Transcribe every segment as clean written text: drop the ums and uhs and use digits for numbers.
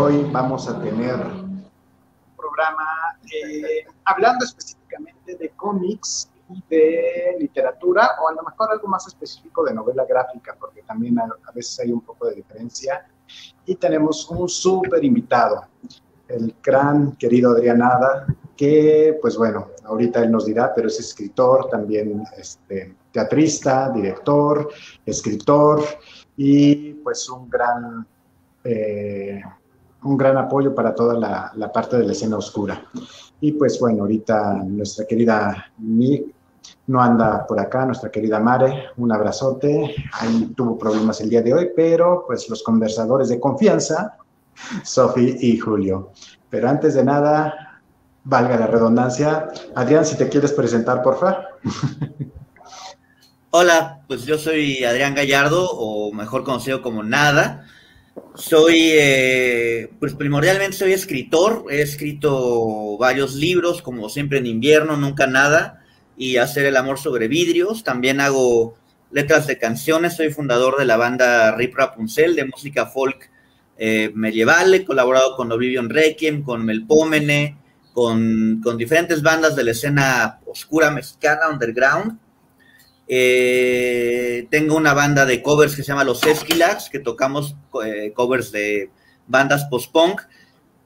hoy vamos a tener un programa hablando específicamente de cómics y de literatura, o a lo mejor algo más específico de novela gráfica, porque también a veces hay un poco de diferencia. Y tenemos un súper invitado, el gran querido Adrián Ada, que, pues bueno, ahorita él nos dirá, pero es escritor, también teatrista, director, escritor, y pues un gran apoyo para toda la parte de la escena oscura. Y pues bueno, ahorita nuestra querida Nick no anda por acá, nuestra querida Mare, un abrazote. Ahí tuvo problemas el día de hoy, pero pues los conversadores de confianza, Sofi y Julio. Pero antes de nada, valga la redundancia, Adrián, si te quieres presentar, porfa. Hola, pues yo soy Adrián Gallardo, o mejor conocido como Nada. Soy, pues primordialmente soy escritor, he escrito varios libros, como Siempre en invierno, Nunca nada, y Hacer el amor sobre vidrios. También hago letras de canciones, soy fundador de la banda Rip Rapunzel, de música folk medieval. He colaborado con Oblivion Requiem, con Melpómene, con diferentes bandas de la escena oscura mexicana, underground. Tengo una banda de covers que se llama Los Esquilax, que tocamos covers de bandas post-punk.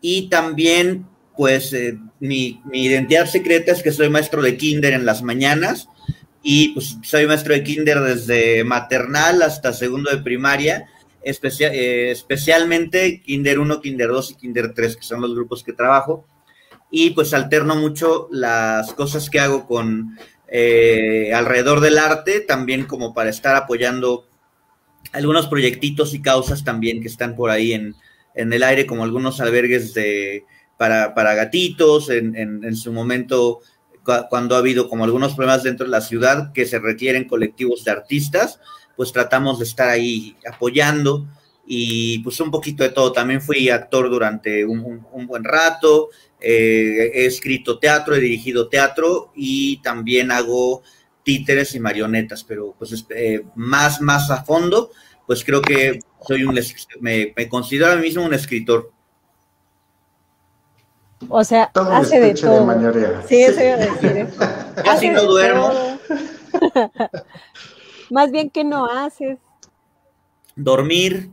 Y también, pues, mi identidad secreta es que soy maestro de kinder en las mañanas. Y pues soy maestro de kinder desde maternal hasta segundo de primaria, especialmente kinder 1, kinder 2 y kinder 3, que son los grupos que trabajo. Y pues alterno mucho las cosas que hago con alrededor del arte, también como para estar apoyando algunos proyectitos y causas también que están por ahí en el aire, como algunos albergues para gatitos, en su momento, cuando ha habido como algunos problemas dentro de la ciudad que se requieren colectivos de artistas, pues tratamos de estar ahí apoyando. Y pues un poquito de todo. También fui actor durante un buen rato, he escrito teatro, he dirigido teatro y también hago títeres y marionetas, pero pues más a fondo, pues creo que me considero a mí mismo un escritor. O sea, todo hace de todo. Sí, eso iba a decir. Casi no duermo. Más bien, ¿qué no haces? Dormir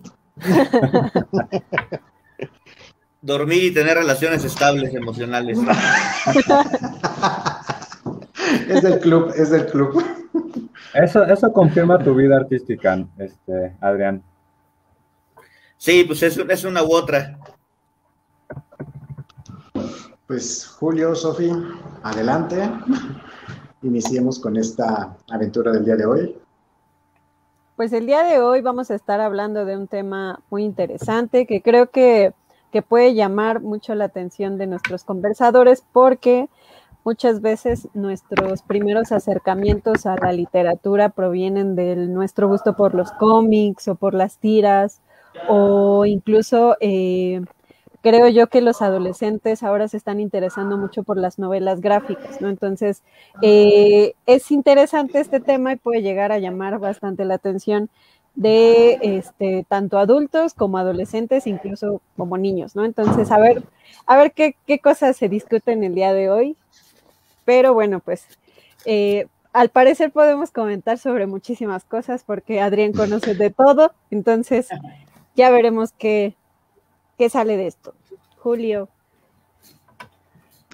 y tener relaciones estables emocionales. Es del club. Eso confirma tu vida artística, Adrián. Sí, pues es una u otra. Pues Julio, Sofi, adelante. Iniciemos con esta aventura del día de hoy. Pues el día de hoy vamos a estar hablando de un tema muy interesante que creo que puede llamar mucho la atención de nuestros conversadores, porque muchas veces nuestros primeros acercamientos a la literatura provienen de nuestro gusto por los cómics o por las tiras, o incluso creo yo que los adolescentes ahora se están interesando mucho por las novelas gráficas, ¿no? Entonces, es interesante este tema y puede llegar a llamar bastante la atención de tanto adultos como adolescentes, incluso como niños, ¿no? Entonces, a ver qué cosas se discuten el día de hoy. Pero bueno, pues, al parecer podemos comentar sobre muchísimas cosas porque Adrián conoce de todo, entonces ya veremos qué sale de esto. Julio.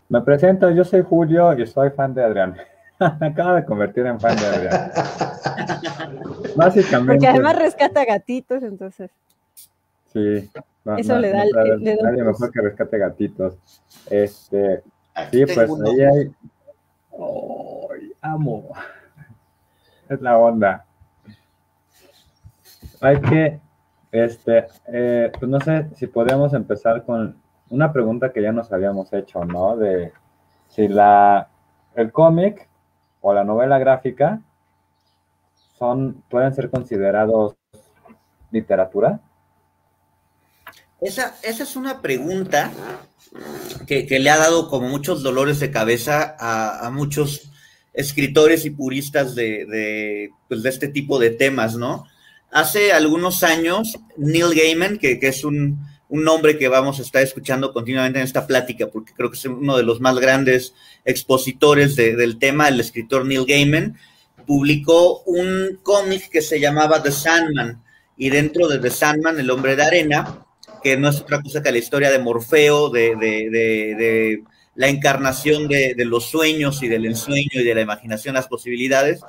Me presento, yo soy Julio y soy fan de Adrián. Me acabo de convertir en fan de Adrián. Básicamente. Porque además rescata gatitos, entonces. Sí. Eso le da nadie mejor que rescate gatitos. Sí, pues ahí hay. ¡Oh, amo! Es la onda. Hay que, pues no sé si podemos empezar con una pregunta que ya nos habíamos hecho, ¿no? De si el cómic o la novela gráfica pueden ser considerados literatura. Esa es una pregunta que le ha dado como muchos dolores de cabeza a muchos escritores y puristas de este tipo de temas, ¿no? Hace algunos años, Neil Gaiman, que es un un nombre que vamos a estar escuchando continuamente en esta plática, porque creo que es uno de los más grandes expositores del tema, el escritor Neil Gaiman, publicó un cómic que se llamaba The Sandman, y dentro de The Sandman, el hombre de arena, que no es otra cosa que la historia de Morfeo, de la encarnación de los sueños y del ensueño y de la imaginación, las posibilidades.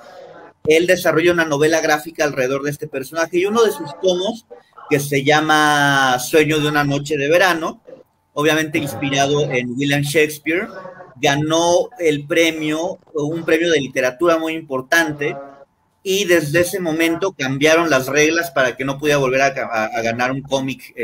Él desarrolla una novela gráfica alrededor de este personaje, y uno de sus tomos, que se llama Sueño de una noche de verano, obviamente inspirado en William Shakespeare, ganó un premio de literatura muy importante, y desde ese momento cambiaron las reglas para que no pudiera volver a ganar un cómic,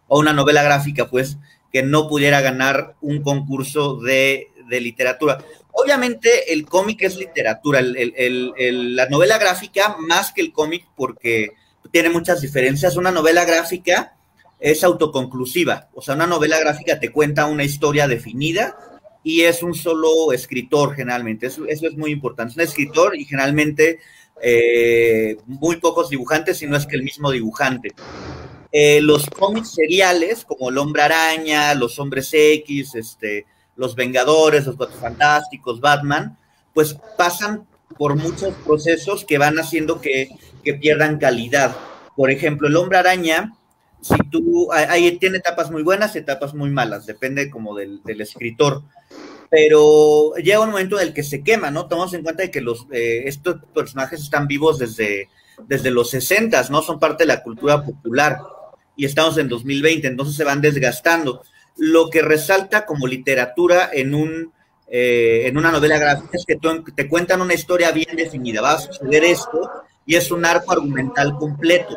o una novela gráfica, pues, que no pudiera ganar un concurso de literatura. Obviamente el cómic es literatura, la novela gráfica más que el cómic, porque tiene muchas diferencias. Una novela gráfica es autoconclusiva, o sea, una novela gráfica te cuenta una historia definida y es un solo escritor generalmente, eso es muy importante, es un escritor y generalmente muy pocos dibujantes, si no es que el mismo dibujante. Los cómics seriales, como El Hombre Araña, Los Hombres X, Los Vengadores, Los Cuatro Fantásticos, Batman, pues pasan por muchos procesos que van haciendo que pierdan calidad. Por ejemplo, El Hombre Araña, ahí tiene etapas muy buenas, etapas muy malas, depende como del escritor, pero llega un momento en el que se quema, ¿no? Tomamos en cuenta de que estos personajes están vivos desde los 60s, ¿no? Son parte de la cultura popular, y estamos en 2020, entonces se van desgastando. Lo que resalta como literatura en una novela gráfica es que te cuentan una historia bien definida, va a suceder esto, y es un arco argumental completo,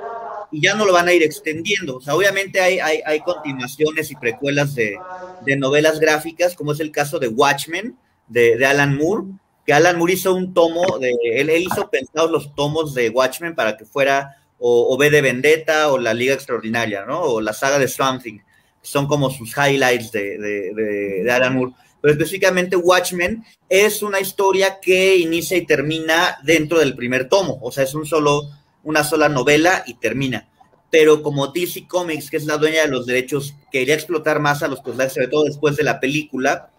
y ya no lo van a ir extendiendo. O sea, obviamente hay continuaciones y precuelas de novelas gráficas, como es el caso de Watchmen, de Alan Moore, que Alan Moore hizo un tomo, él hizo pensados los tomos de Watchmen para que fuera o V de Vendetta o la Liga Extraordinaria, ¿no? O la saga de Swamp Thing, son como sus highlights de Alan Moore. Pero específicamente Watchmen es una historia que inicia y termina dentro del primer tomo, o sea, es una sola novela y termina. Pero como DC Comics, que es la dueña de los derechos, quería explotar más a los personajes, sobre todo después de la película,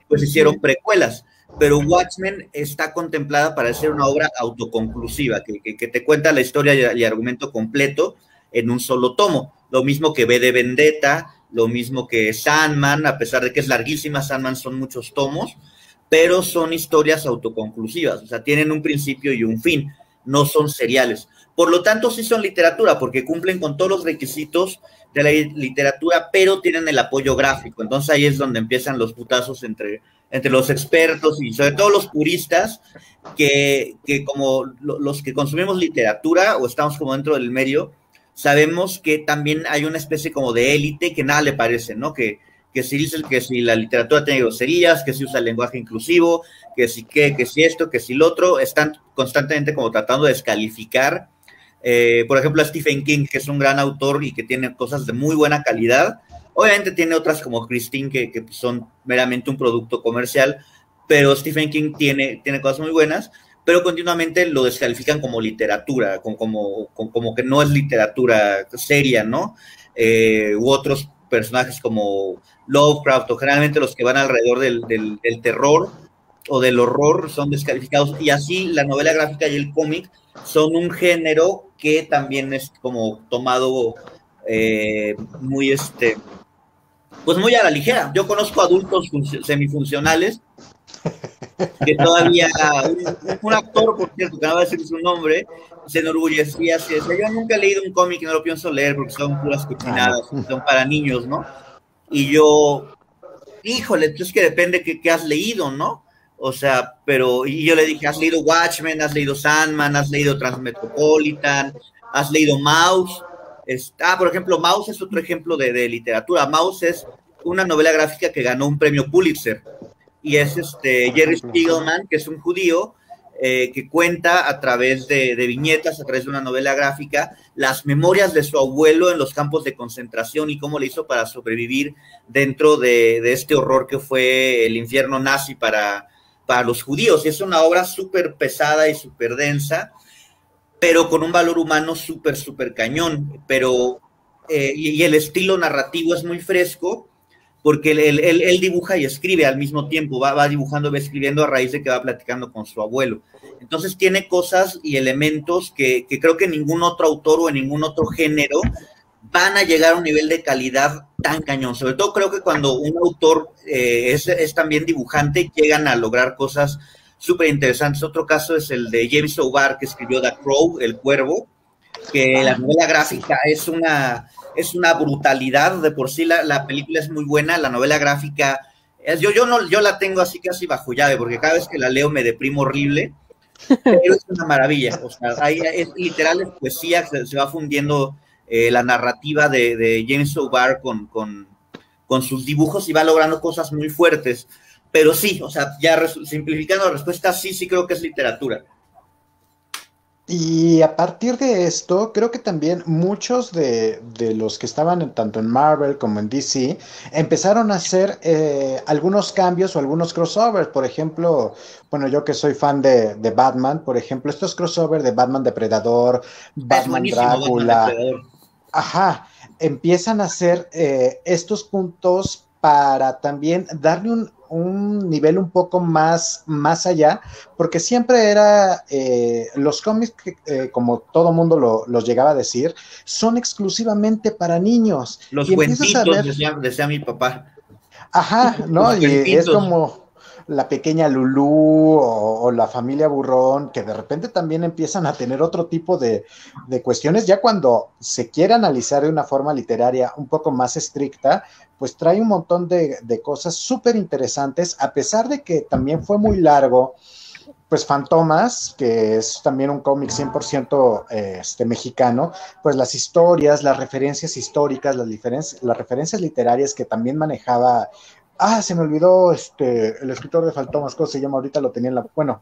pues hicieron precuelas. Pero Watchmen está contemplada para ser una obra autoconclusiva, que te cuenta la historia y argumento completo en un solo tomo. Lo mismo que V de Vendetta, lo mismo que Sandman, a pesar de que es larguísima, Sandman son muchos tomos, pero son historias autoconclusivas, o sea, tienen un principio y un fin, no son seriales. Por lo tanto, sí son literatura, porque cumplen con todos los requisitos de la literatura, pero tienen el apoyo gráfico. Entonces ahí es donde empiezan los putazos entre los expertos y sobre todo los puristas, que como los que consumimos literatura o estamos como dentro del medio, sabemos que también hay una especie como de élite que nada le parece, ¿no? Que si dicen que si la literatura tiene groserías, que si usa el lenguaje inclusivo, que si esto, que si lo otro, están constantemente como tratando de descalificar, por ejemplo, a Stephen King, que es un gran autor y que tiene cosas de muy buena calidad. Obviamente tiene otras como Christine que son meramente un producto comercial, pero Stephen King tiene cosas muy buenas, pero continuamente lo descalifican como literatura, como que no es literatura seria, ¿no? U otros personajes como Lovecraft, o generalmente los que van alrededor del terror o del horror son descalificados, y así la novela gráfica y el cómic son un género que también es como tomado muy pues muy a la ligera. Yo conozco adultos semifuncionales que todavía, un actor, por cierto, que no va a decir su nombre, se enorgullecía así, decía, yo nunca he leído un cómic y no lo pienso leer porque son puras cochinadas, son para niños, ¿no? Y yo, híjole, es que depende qué has leído, ¿no? O sea, y yo le dije, ¿has leído Watchmen? ¿Has leído Sandman? ¿Has leído Transmetropolitan? ¿Has leído Maus? Por ejemplo, Maus es otro ejemplo de literatura. Maus es una novela gráfica que ganó un premio Pulitzer, y es Jerry Spiegelman, que es un judío que cuenta a través de viñetas, a través de una novela gráfica, las memorias de su abuelo en los campos de concentración y cómo le hizo para sobrevivir dentro de este horror que fue el infierno nazi para los judíos. Y es una obra súper pesada y súper densa, pero con un valor humano súper, súper cañón. Pero y el estilo narrativo es muy fresco, porque él dibuja y escribe al mismo tiempo, va dibujando, va escribiendo a raíz de que va platicando con su abuelo. Entonces tiene cosas y elementos que creo que ningún otro autor o en ningún otro género van a llegar a un nivel de calidad tan cañón. Sobre todo creo que cuando un autor es también dibujante, llegan a lograr cosas súper interesantes. Otro caso es el de James O'Barr, que escribió The Crow, El Cuervo, que la novela gráfica es una brutalidad. De por sí la película es muy buena, la novela gráfica, yo la tengo así casi bajo llave, porque cada vez que la leo me deprimo horrible, pero es una maravilla. O sea, es literal, es poesía, se va fundiendo la narrativa de James O'Barr con sus dibujos y va logrando cosas muy fuertes. Pero sí, o sea, ya simplificando la respuesta, sí creo que es literatura. Y a partir de esto, creo que también muchos de los que estaban tanto en Marvel como en DC empezaron a hacer algunos cambios o algunos crossovers. Por ejemplo, bueno, yo que soy fan de Batman, por ejemplo, estos crossovers de Batman Depredador, Batman Drácula, Batman Depredador. Ajá, empiezan a hacer estos puntos para también darle un nivel un poco más allá, porque siempre era los cómics, como todo mundo los llegaba a decir, son exclusivamente para niños. Los cuentitos, decía mi papá. Ajá, ¿no? Y es como la pequeña Lulú o la familia Burrón, que de repente también empiezan a tener otro tipo de cuestiones, ya cuando se quiere analizar de una forma literaria un poco más estricta, pues trae un montón de cosas súper interesantes, a pesar de que también fue muy largo. Pues Fantomas, que es también un cómic 100% mexicano, pues las historias, las referencias históricas, las referencias literarias que también manejaba. Se me olvidó el escritor de Fantomas, ¿cómo se llama? Ahorita lo tenía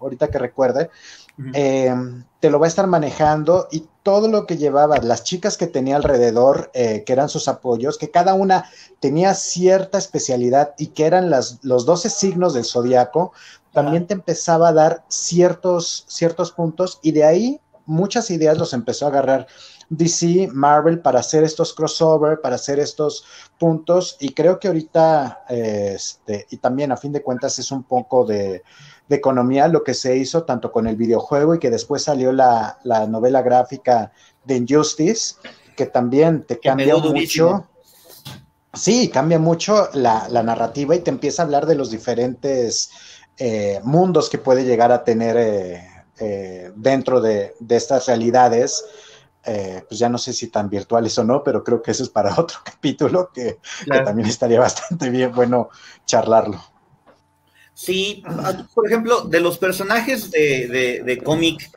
ahorita que recuerde, te lo va a estar manejando, y todo lo que llevaba, las chicas que tenía alrededor, que eran sus apoyos, que cada una tenía cierta especialidad y que eran los 12 signos del zodiaco, también te empezaba a dar ciertos puntos, y de ahí muchas ideas los empezó a agarrar DC, Marvel, para hacer estos crossover, para hacer estos puntos, y creo que ahorita, y también a fin de cuentas es un poco de economía lo que se hizo tanto con el videojuego, y que después salió la novela gráfica de Injustice, que también te cambia mucho. Sí, cambia mucho la narrativa, y te empieza a hablar de los diferentes mundos que puede llegar a tener dentro de estas realidades. Pues ya no sé si tan virtuales o no, pero creo que eso es para otro capítulo que también estaría bastante bien bueno charlarlo. Sí, por ejemplo, de los personajes de cómic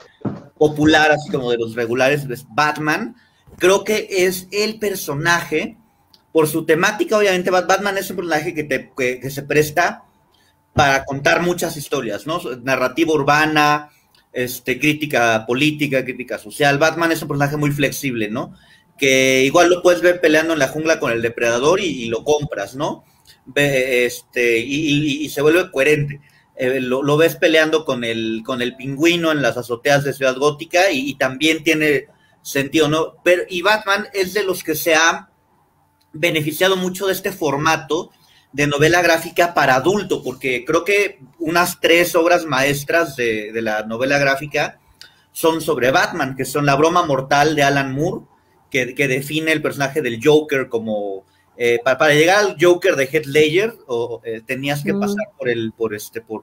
popular, así como de los regulares, Batman, creo que es el personaje, por su temática, obviamente. Batman es un personaje que se presta para contar muchas historias, ¿no? Narrativa urbana, crítica política, crítica social. Batman es un personaje muy flexible, ¿no? Que igual lo puedes ver peleando en la jungla con el depredador y lo compras, ¿no? Y se vuelve coherente. Lo ves peleando con el pingüino en las azoteas de Ciudad Gótica y también tiene sentido, ¿no? Y Batman es de los que se ha beneficiado mucho de este formato de novela gráfica para adulto, porque creo que unas 3 obras maestras de la novela gráfica son sobre Batman, que son La broma mortal de Alan Moore, que define el personaje del Joker como... para llegar al Joker de Heath Ledger, tenías que pasar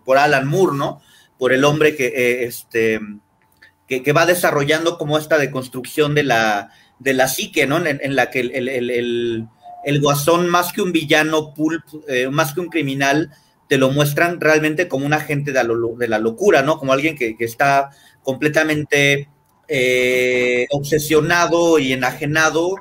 por Alan Moore, ¿no? Por el hombre que va desarrollando como esta deconstrucción de la psique, ¿no? En la que el Guasón, más que un villano pulp, más que un criminal, te lo muestran realmente como un agente de la locura, ¿no? Como alguien que está completamente obsesionado y enajenado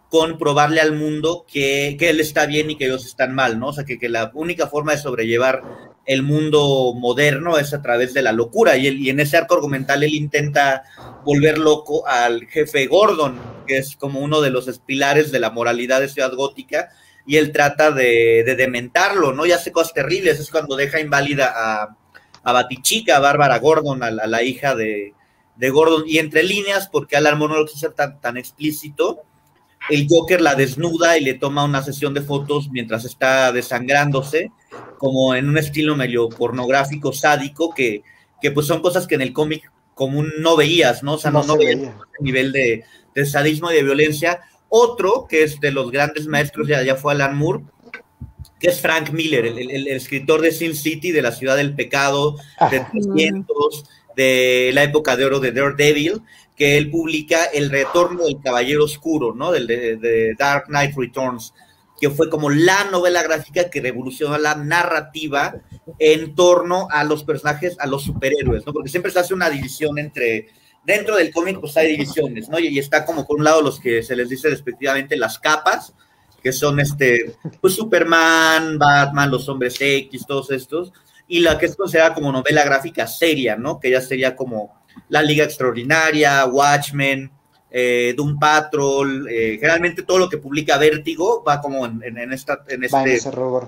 con probarle al mundo que él está bien y que ellos están mal, ¿no? O sea, que la única forma de sobrellevar el mundo moderno es a través de la locura, y en ese arco argumental él intenta volver loco al jefe Gordon, que es como uno de los pilares de la moralidad de Ciudad Gótica, y él trata de dementarlo, ¿no? Y hace cosas terribles. Es cuando deja inválida a Batichica, a Bárbara Gordon, a la hija de Gordon, y entre líneas, porque Alan Moore no lo quiso ser tan explícito, el Joker la desnuda y le toma una sesión de fotos mientras está desangrándose, como en un estilo medio pornográfico, sádico, que pues son cosas que en el cómic común no veías, ¿no? O sea, no veías ese nivel de sadismo y de violencia. Otro, que es de los grandes maestros, ya fue Alan Moore, que es Frank Miller, el escritor de Sin City, de La Ciudad del Pecado, de 300, de la época de oro de Daredevil, que él publica El Retorno del Caballero Oscuro, ¿no? De Dark Knight Returns, que fue como la novela gráfica que revolucionó la narrativa en torno a los personajes, a los superhéroes, ¿no? Porque siempre se hace una división dentro del cómic, pues hay divisiones, ¿no? Y está como por un lado los que se les dice respectivamente las capas, que son pues Superman, Batman, los Hombres X, todos estos, y la que es considerada como novela gráfica seria, ¿no? Que ya sería como La Liga Extraordinaria, Watchmen, Doom Patrol, generalmente todo lo que publica Vértigo va como en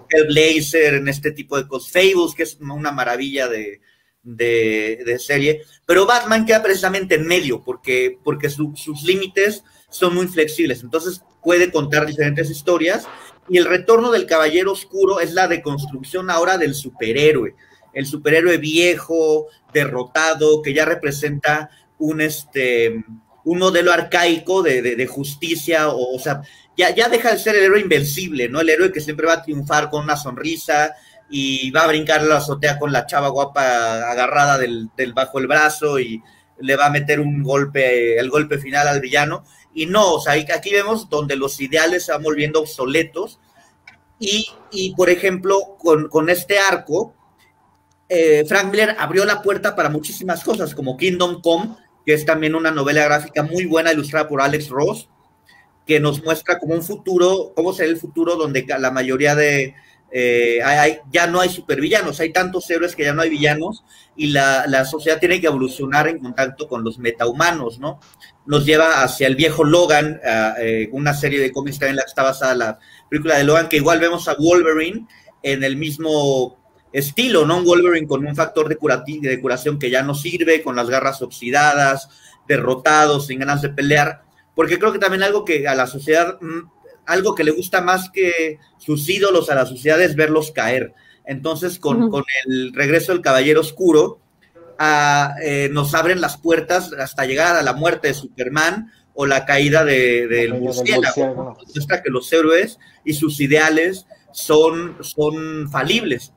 Hellblazer, en este tipo de cosas, Fables, que es una maravilla de serie, pero Batman queda precisamente en medio, porque sus límites son muy flexibles, entonces puede contar diferentes historias, y El Retorno del Caballero Oscuro es la deconstrucción ahora del superhéroe, el superhéroe viejo, derrotado, que ya representa un modelo arcaico de justicia, o sea, ya deja de ser el héroe invencible, ¿no? El héroe que siempre va a triunfar con una sonrisa y va a brincar la azotea con la chava guapa agarrada del bajo el brazo y le va a meter el golpe final al villano. Y no, o sea, aquí vemos donde los ideales se van volviendo obsoletos y por ejemplo, con este arco, Frank Miller abrió la puerta para muchísimas cosas, como Kingdom Come, que es también una novela gráfica muy buena, ilustrada por Alex Ross, que nos muestra como un futuro, cómo será el futuro donde la mayoría ya no hay supervillanos, hay tantos héroes que ya no hay villanos, y la sociedad tiene que evolucionar en contacto con los metahumanos, ¿no? Nos lleva hacia el viejo Logan, una serie de cómics también en la que está basada la película de Logan, que igual vemos a Wolverine en el mismo estilo, ¿no? Un Wolverine con un factor de curación que ya no sirve, con las garras oxidadas, derrotado, sin ganas de pelear, porque creo que también algo que a la sociedad, algo que le gusta más que sus ídolos a la sociedad es verlos caer. Entonces, con el regreso del Caballero Oscuro, nos abren las puertas hasta llegar a la muerte de Superman o la caída del murciélago. Muestra que los héroes y sus ideales son falibles,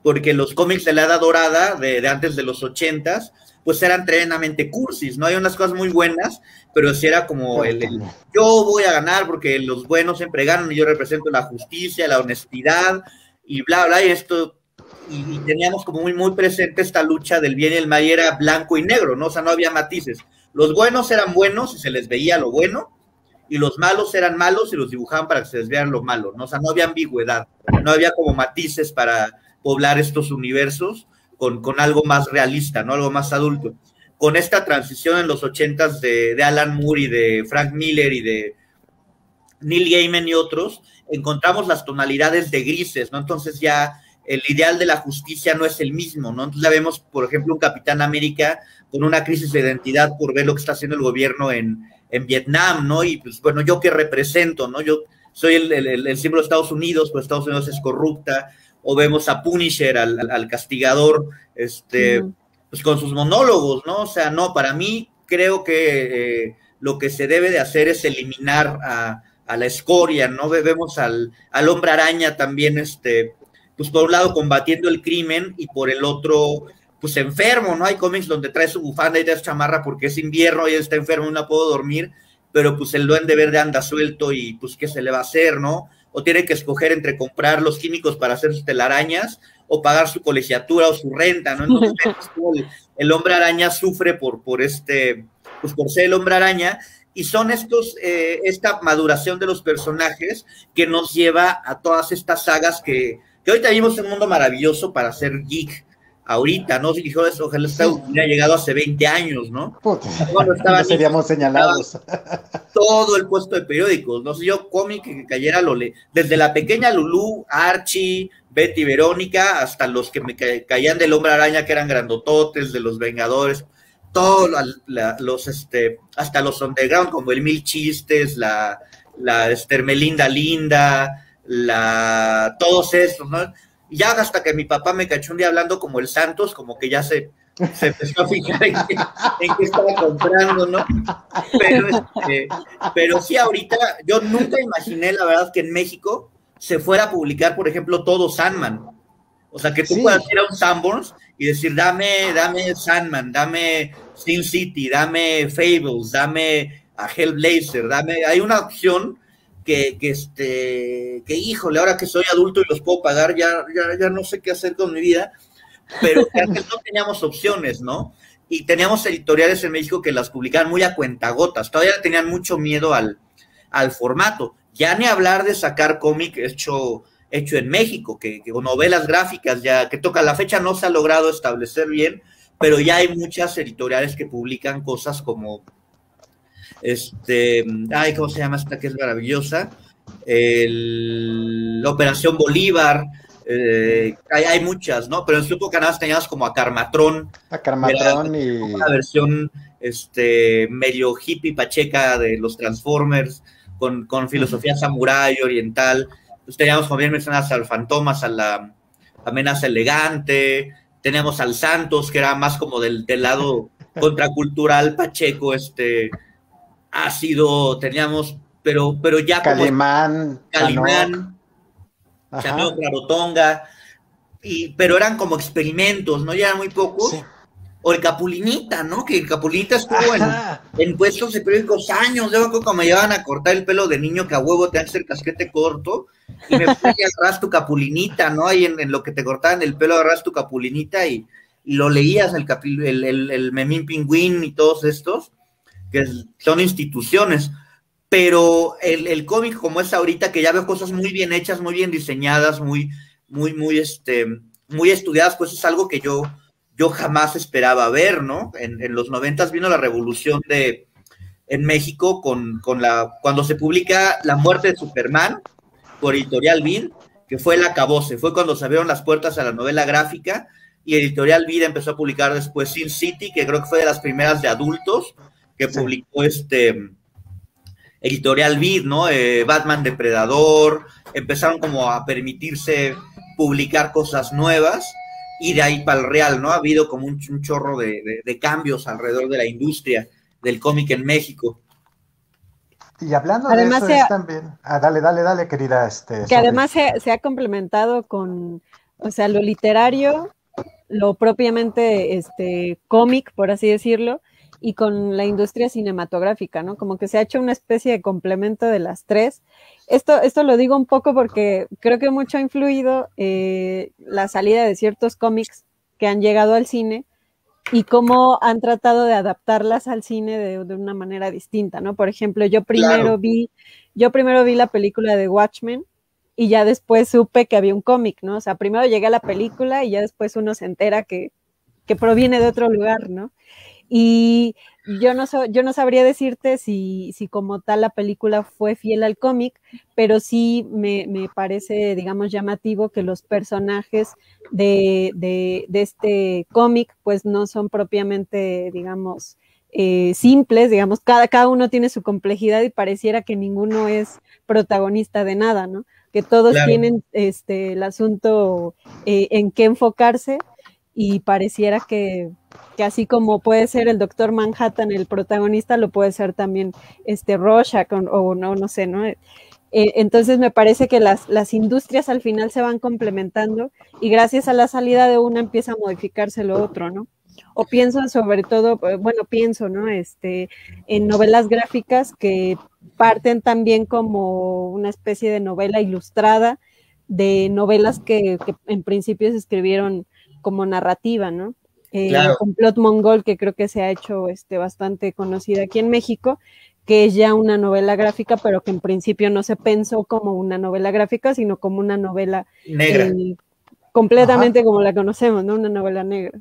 porque los cómics de la Edad Dorada, de antes de los 80s, pues eran tremendamente cursis, ¿no? Hay unas cosas muy buenas, pero sí era como yo voy a ganar porque los buenos siempre ganan y yo represento la justicia, la honestidad y bla, bla, y teníamos como muy, muy presente esta lucha del bien y el mal, y era blanco y negro, ¿no? O sea, no había matices. Los buenos eran buenos y se les veía lo bueno, y los malos eran malos y los dibujaban para que se les vean lo malo, ¿no? O sea, no había ambigüedad, no había como matices para poblar estos universos con algo más realista, ¿no? Algo más adulto. Con esta transición en los 80s de Alan Moore y de Frank Miller y de Neil Gaiman y otros, encontramos las tonalidades de grises, ¿no? Entonces ya el ideal de la justicia no es el mismo, ¿no? Entonces ya vemos, por ejemplo, un Capitán América con una crisis de identidad por ver lo que está haciendo el gobierno en Vietnam, ¿no? Y pues, bueno, ¿yo qué represento, no? Yo soy el símbolo de Estados Unidos, pues Estados Unidos es corrupta. O vemos a Punisher, al castigador, pues con sus monólogos, ¿no? O sea, no, para mí creo que lo que se debe de hacer es eliminar a la escoria, ¿no? Vemos al Hombre Araña también, pues por un lado combatiendo el crimen y por el otro, pues enfermo, ¿no? Hay cómics donde trae su bufanda y trae su chamarra porque es invierno y él está enfermo y no puedo dormir, pero pues el Duende Verde anda suelto y pues ¿qué se le va a hacer, no? O tiene que escoger entre comprar los químicos para hacer sus telarañas o pagar su colegiatura o su renta, ¿no? Entonces, el Hombre Araña sufre por ser el Hombre Araña, y son esta maduración de los personajes que nos lleva a todas estas sagas que ahorita vimos un mundo maravilloso para ser geek ahorita, ¿no? Si dijo eso, ojalá hubiera llegado hace 20 años, ¿no? Bueno, no seríamos señalados. Todo el puesto de periódicos, no sé, yo cómic que cayera lo leí, desde la pequeña Lulú, Archie, Betty Verónica, hasta los que me caían del Hombre Araña, que eran grandototes, de los Vengadores, todos hasta los underground, como el Mil Chistes, la Hermelinda Linda, todos estos, ¿no? Y ya hasta que mi papá me cachó un día hablando como el Santos, como que ya se empezó a fijar en qué estaba comprando, ¿no? Pero sí, ahorita yo nunca imaginé, la verdad, que en México se fuera a publicar, por ejemplo, todo Sandman. O sea, que tú puedas ir a un Sanborns y decir, dame Sandman, dame Sin City, dame Fables, dame a Hellblazer, hay una opción que híjole, ahora que soy adulto y los puedo pagar, ya no sé qué hacer con mi vida, pero que antes no teníamos opciones, ¿no? Y teníamos editoriales en México que las publicaban muy a cuentagotas, todavía tenían mucho miedo al formato, ya ni hablar de sacar cómic hecho en México, que novelas gráficas, ya que toca la fecha no se ha logrado establecer bien, pero ya hay muchas editoriales que publican cosas como ¿cómo se llama esta que es maravillosa? La Operación Bolívar, hay muchas, ¿no? Pero en su época nada más teníamos como a Carmatrón. Y una versión medio hippie pacheca de los Transformers, con filosofía samurái oriental. Pues teníamos, como bien mencionadas, al Fantomas, a la Amenaza Elegante, teníamos al Santos, que era más como del lado contracultural pacheco, ácido, teníamos, pero ya como Calimán, Chanó, Rarotonga, pero eran como experimentos, ¿no? Ya eran muy pocos. Sí. O el Capulinita, ¿no? Que el Capulinita estuvo en puestos de periódicos años. Yo creo que cuando me llevaban a cortar el pelo de niño, que a huevo te hace el casquete corto, y me ponía atrás tu Capulinita, ¿no? Ahí en lo que te cortaban el pelo, agarras tu Capulinita y lo leías, el Memín Pingüín y todos estos, que son instituciones. Pero el cómic como es ahorita, que ya veo cosas muy bien hechas, muy bien diseñadas, muy estudiadas, pues es algo que yo jamás esperaba ver, ¿no? En los 90s vino la revolución en México cuando se publica La muerte de Superman por Editorial Vid, que fue el acabose, fue cuando se abrieron las puertas a la novela gráfica, y Editorial Vid empezó a publicar después Sin City, que creo que fue de las primeras de adultos que publicó Editorial Vid, ¿no? Batman Depredador, empezaron como a permitirse publicar cosas nuevas, y de ahí para el real, ¿no? Ha habido como un chorro de cambios alrededor de la industria del cómic en México. Y hablando además de eso, también... dale, querida. Que además se ha complementado con, o sea, lo literario, lo propiamente cómic, por así decirlo, y con la industria cinematográfica, ¿no? Como que se ha hecho una especie de complemento de las tres. Esto lo digo un poco porque creo que mucho ha influido la salida de ciertos cómics que han llegado al cine y cómo han tratado de adaptarlas al cine de una manera distinta, ¿no? Por ejemplo, yo primero vi la película de Watchmen y ya después supe que había un cómic, ¿no? O sea, primero llegué a la película y ya después uno se entera que proviene de otro lugar, ¿no? Y yo no sabría decirte si como tal la película fue fiel al cómic, pero sí me parece, digamos, llamativo que los personajes de este cómic pues no son propiamente, digamos, simples, digamos, cada uno tiene su complejidad y pareciera que ninguno es protagonista de nada, ¿no? Que todos tienen el asunto en qué enfocarse, y pareciera que así como puede ser el Doctor Manhattan el protagonista, lo puede ser también Rorschach o no sé, ¿no? Entonces me parece que las industrias al final se van complementando y gracias a la salida de una empieza a modificarse lo otro, ¿no? O pienso sobre todo, ¿no? En novelas gráficas que parten también como una especie de novela ilustrada, de novelas que en principio se escribieron como narrativa, ¿no? Complot Mongol, que creo que se ha hecho bastante conocida aquí en México, que es ya una novela gráfica, pero que en principio no se pensó como una novela gráfica, sino como una novela negra. Completamente como la conocemos, ¿no? Una novela negra.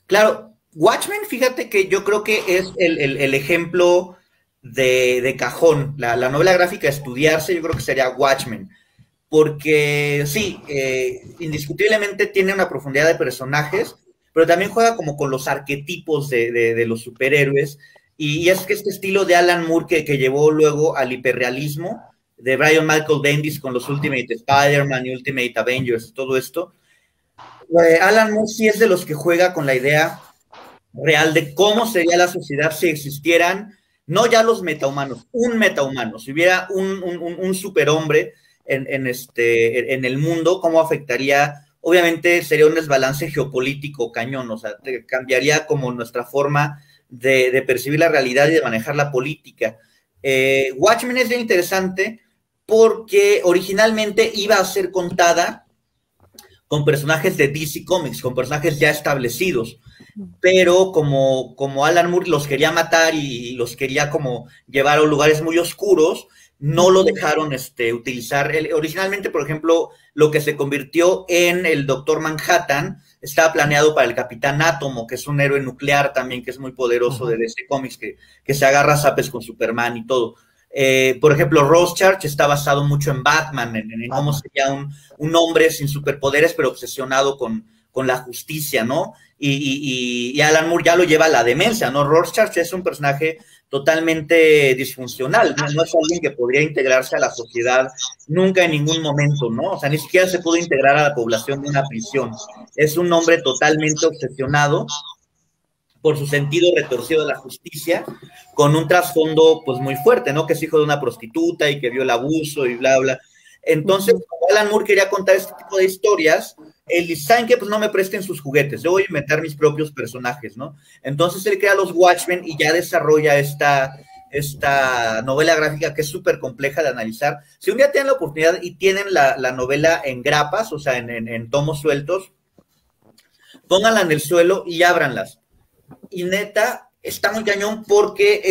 Claro, Watchmen, fíjate que yo creo que es el ejemplo de cajón. La novela gráfica a estudiarse, yo creo que sería Watchmen. Porque sí, indiscutiblemente tiene una profundidad de personajes, pero también juega como con los arquetipos de los superhéroes, Y es que este estilo de Alan Moore que llevó luego al hiperrealismo, de Brian Michael Bendis con los Ultimate Spider-Man y Ultimate Avengers, todo esto, Alan Moore sí es de los que juega con la idea real de cómo sería la sociedad si existieran, no ya los metahumanos, un metahumano, si hubiera un superhombre en el mundo, cómo afectaría. Obviamente sería un desbalance geopolítico cañón, o sea, cambiaría como nuestra forma de percibir la realidad y de manejar la política. Watchmen es bien interesante porque originalmente iba a ser contada con personajes de DC Comics, con personajes ya establecidos, pero como Alan Moore los quería matar y los quería como llevar a lugares muy oscuros, no lo dejaron utilizar. Originalmente, por ejemplo, lo que se convirtió en el Doctor Manhattan estaba planeado para el Capitán Átomo, que es un héroe nuclear también, que es muy poderoso de DC Comics, que se agarra a zapes con Superman y todo. Por ejemplo, Rorschach está basado mucho en Batman, en cómo sería un hombre sin superpoderes, pero obsesionado con la justicia, ¿no? Y Alan Moore ya lo lleva a la demencia, ¿no? Rorschach es un personaje totalmente disfuncional, ¿no? No es alguien que podría integrarse a la sociedad nunca en ningún momento, ¿no? O sea, ni siquiera se pudo integrar a la población de una prisión. Es un hombre totalmente obsesionado por su sentido retorcido de la justicia, con un trasfondo pues muy fuerte, ¿no? Que es hijo de una prostituta y que vio el abuso y bla, bla. Entonces, como Alan Moore quería contar este tipo de historias, él dice, ¿saben qué? Pues no me presten sus juguetes, yo voy a inventar mis propios personajes, ¿no? Entonces él crea los Watchmen y ya desarrolla esta novela gráfica que es súper compleja de analizar. Si un día tienen la oportunidad y tienen la novela en grapas, o sea, en tomos sueltos, pónganla en el suelo y ábranlas. Y neta, está muy cañón porque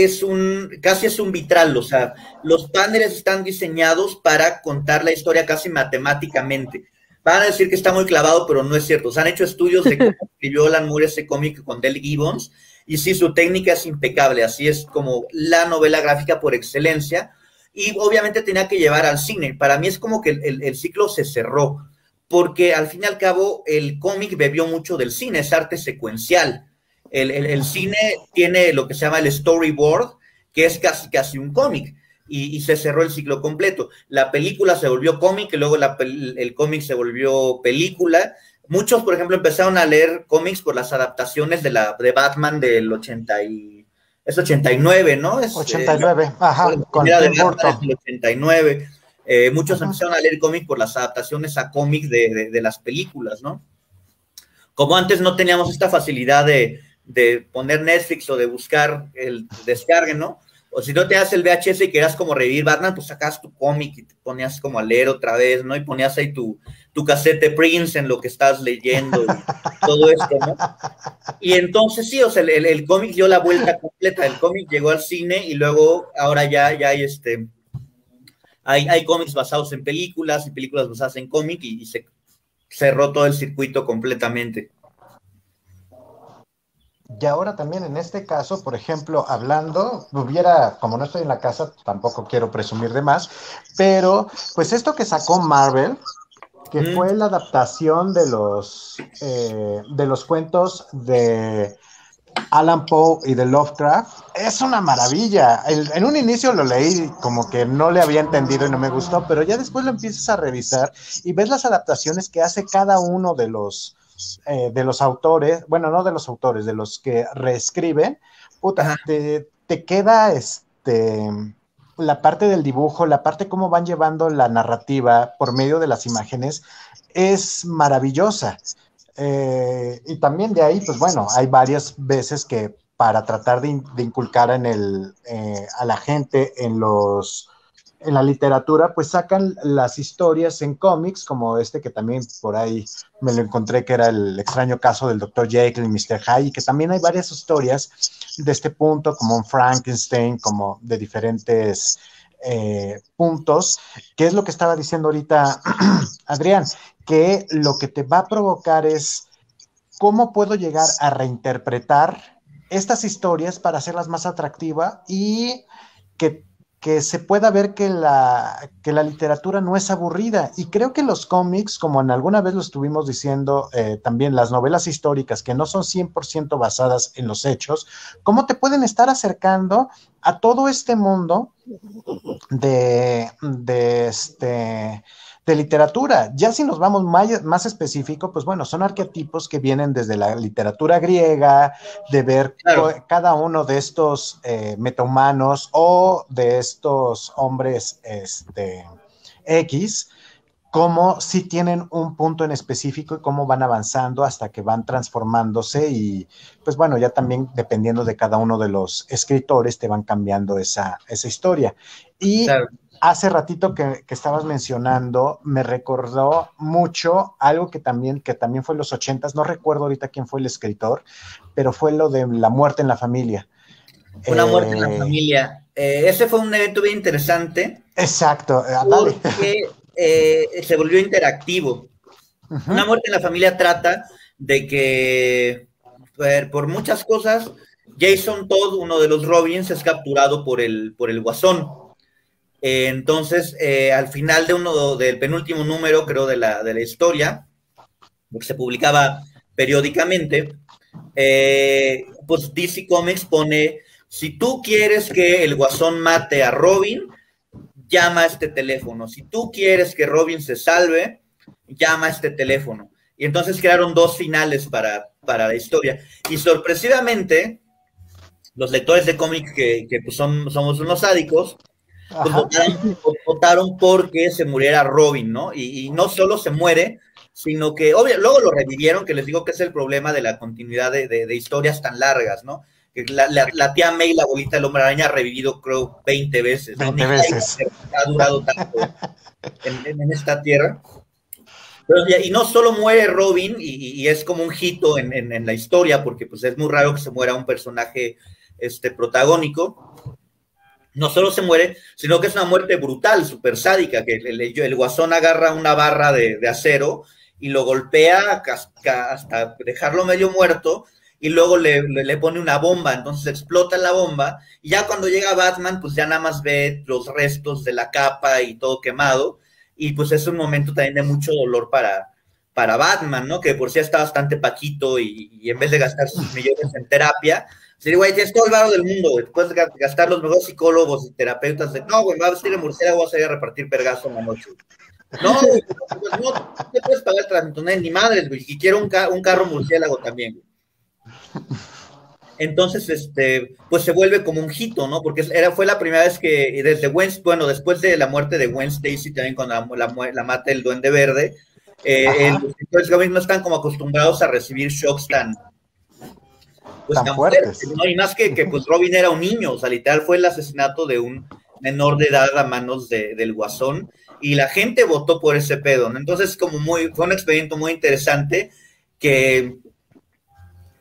casi es un vitral, o sea, los paneles están diseñados para contar la historia casi matemáticamente. Van a decir que está muy clavado, pero no es cierto. Se han hecho estudios de cómo escribió Alan Moore ese cómic con Dale Gibbons, y sí, su técnica es impecable, así es como la novela gráfica por excelencia, y obviamente tenía que llevar al cine. Para mí es como que el ciclo se cerró, porque al fin y al cabo el cómic bebió mucho del cine, es arte secuencial. El cine tiene lo que se llama el storyboard, que es casi un cómic, y se cerró el ciclo completo. La película se volvió cómic, y luego el cómic se volvió película. Muchos, por ejemplo, empezaron a leer cómics por las adaptaciones de Batman del 89, ¿no? 89, ajá, con Tim Burton. Del 89. Muchos empezaron a leer cómics por las adaptaciones a cómics de las películas, ¿no? Como antes no teníamos esta facilidad de poner Netflix o de buscar el descargue, ¿no? O si no te das el VHS y querías como revivir Batman, pues sacabas tu cómic y te ponías como a leer otra vez, ¿no? Y ponías ahí tu cassette de Prince en lo que estás leyendo y todo esto, ¿no? Y entonces sí, o sea, el cómic dio la vuelta completa, el cómic llegó al cine y luego ahora ya hay cómics basados en películas y películas basadas en cómic y se cerró todo el circuito completamente. Y ahora también en este caso, por ejemplo, como no estoy en la casa, tampoco quiero presumir de más, pero pues esto que sacó Marvel, que fue la adaptación de los cuentos de Alan Poe y de Lovecraft, es una maravilla. En un inicio lo leí como que no le había entendido y no me gustó, pero ya después lo empiezas a revisar y ves las adaptaciones que hace cada uno de los autores, bueno, no de los autores, de los que reescriben. Puta, te queda la parte del dibujo, la parte cómo van llevando la narrativa por medio de las imágenes, es maravillosa. Y también de ahí, pues bueno, hay varias veces que para tratar de inculcar a la gente en la literatura, pues sacan las historias en cómics, como que también por ahí me lo encontré, que era el extraño caso del Dr. Jekyll y Mr. Hyde, y que también hay varias historias de este punto, como un Frankenstein, como de diferentes puntos, que es lo que estaba diciendo ahorita Adrián, que lo que te va a provocar es cómo puedo llegar a reinterpretar estas historias para hacerlas más atractivas y que que se pueda ver que la literatura no es aburrida. Y creo que los cómics, como en alguna vez lo estuvimos diciendo, también las novelas históricas que no son 100% basadas en los hechos, cómo te pueden estar acercando a todo este mundo de literatura. Ya si nos vamos más específico, pues bueno, son arquetipos que vienen desde la literatura griega, de ver cada uno de estos metahumanos o de estos hombres X, cómo sí tienen un punto en específico y cómo van avanzando hasta que van transformándose y pues bueno, ya también dependiendo de cada uno de los escritores te van cambiando esa historia. Y hace ratito que estabas mencionando, me recordó mucho algo que también fue en los 80s, no recuerdo ahorita quién fue el escritor, pero fue lo de la muerte en la familia. Una muerte en la familia. Ese fue un evento bien interesante. Exacto. Porque se volvió interactivo. Uh-huh. Una muerte en la familia trata de que, por muchas cosas, Jason Todd, uno de los Robins, es capturado por el Guasón. Entonces, al final del penúltimo número, creo, de la historia, porque se publicaba periódicamente, pues DC Comics pone: si tú quieres que el Guasón mate a Robin, llama a este teléfono. Si tú quieres que Robin se salve, llama a este teléfono. Y entonces crearon 2 finales para la historia. Y sorpresivamente, los lectores de cómics que pues somos unos sádicos, pues votaron porque se muriera Robin, ¿no? Y no solo se muere, sino que luego lo revivieron, que les digo que es el problema de la continuidad de historias tan largas, ¿no? Que la tía May, la abuelita del Hombre Araña, ha revivido, creo, 20 veces. 20 veces. Ha durado tanto en esta tierra. Pero, y no solo muere Robin, y es como un hito en la historia, porque pues es muy raro que se muera un personaje protagónico. No solo se muere, sino que es una muerte brutal, súper sádica, que el Guasón agarra una barra de acero y lo golpea hasta dejarlo medio muerto, y luego le pone una bomba, entonces explota la bomba, y ya cuando llega Batman, pues ya nada más ve los restos de la capa y todo quemado, y pues es un momento también de mucho dolor para Batman, ¿no? Que por sí está bastante paquito, y en vez de gastar sus millones en terapia, sí, güey, tienes todo el varo del mundo, güey, puedes gastar los mejores psicólogos y terapeutas no, güey, me va a vestir de murciélago, vas a ir a repartir vergazo en la noche. No, güey, pues no te puedes pagar transmisiones ni madres, güey, y quiero un carro murciélago también, güey. Entonces, pues se vuelve como un hito, ¿no? Porque fue la primera vez que después de la muerte de Gwen Stacy, también cuando la mata el Duende Verde, los escritores no están como acostumbrados a recibir shocks tan fuertes, ¿no? Y más que pues Robin era un niño, o sea, literal fue el asesinato de un menor de edad a manos del Guasón, y la gente votó por ese pedo, ¿no? Entonces fue un experimento muy interesante que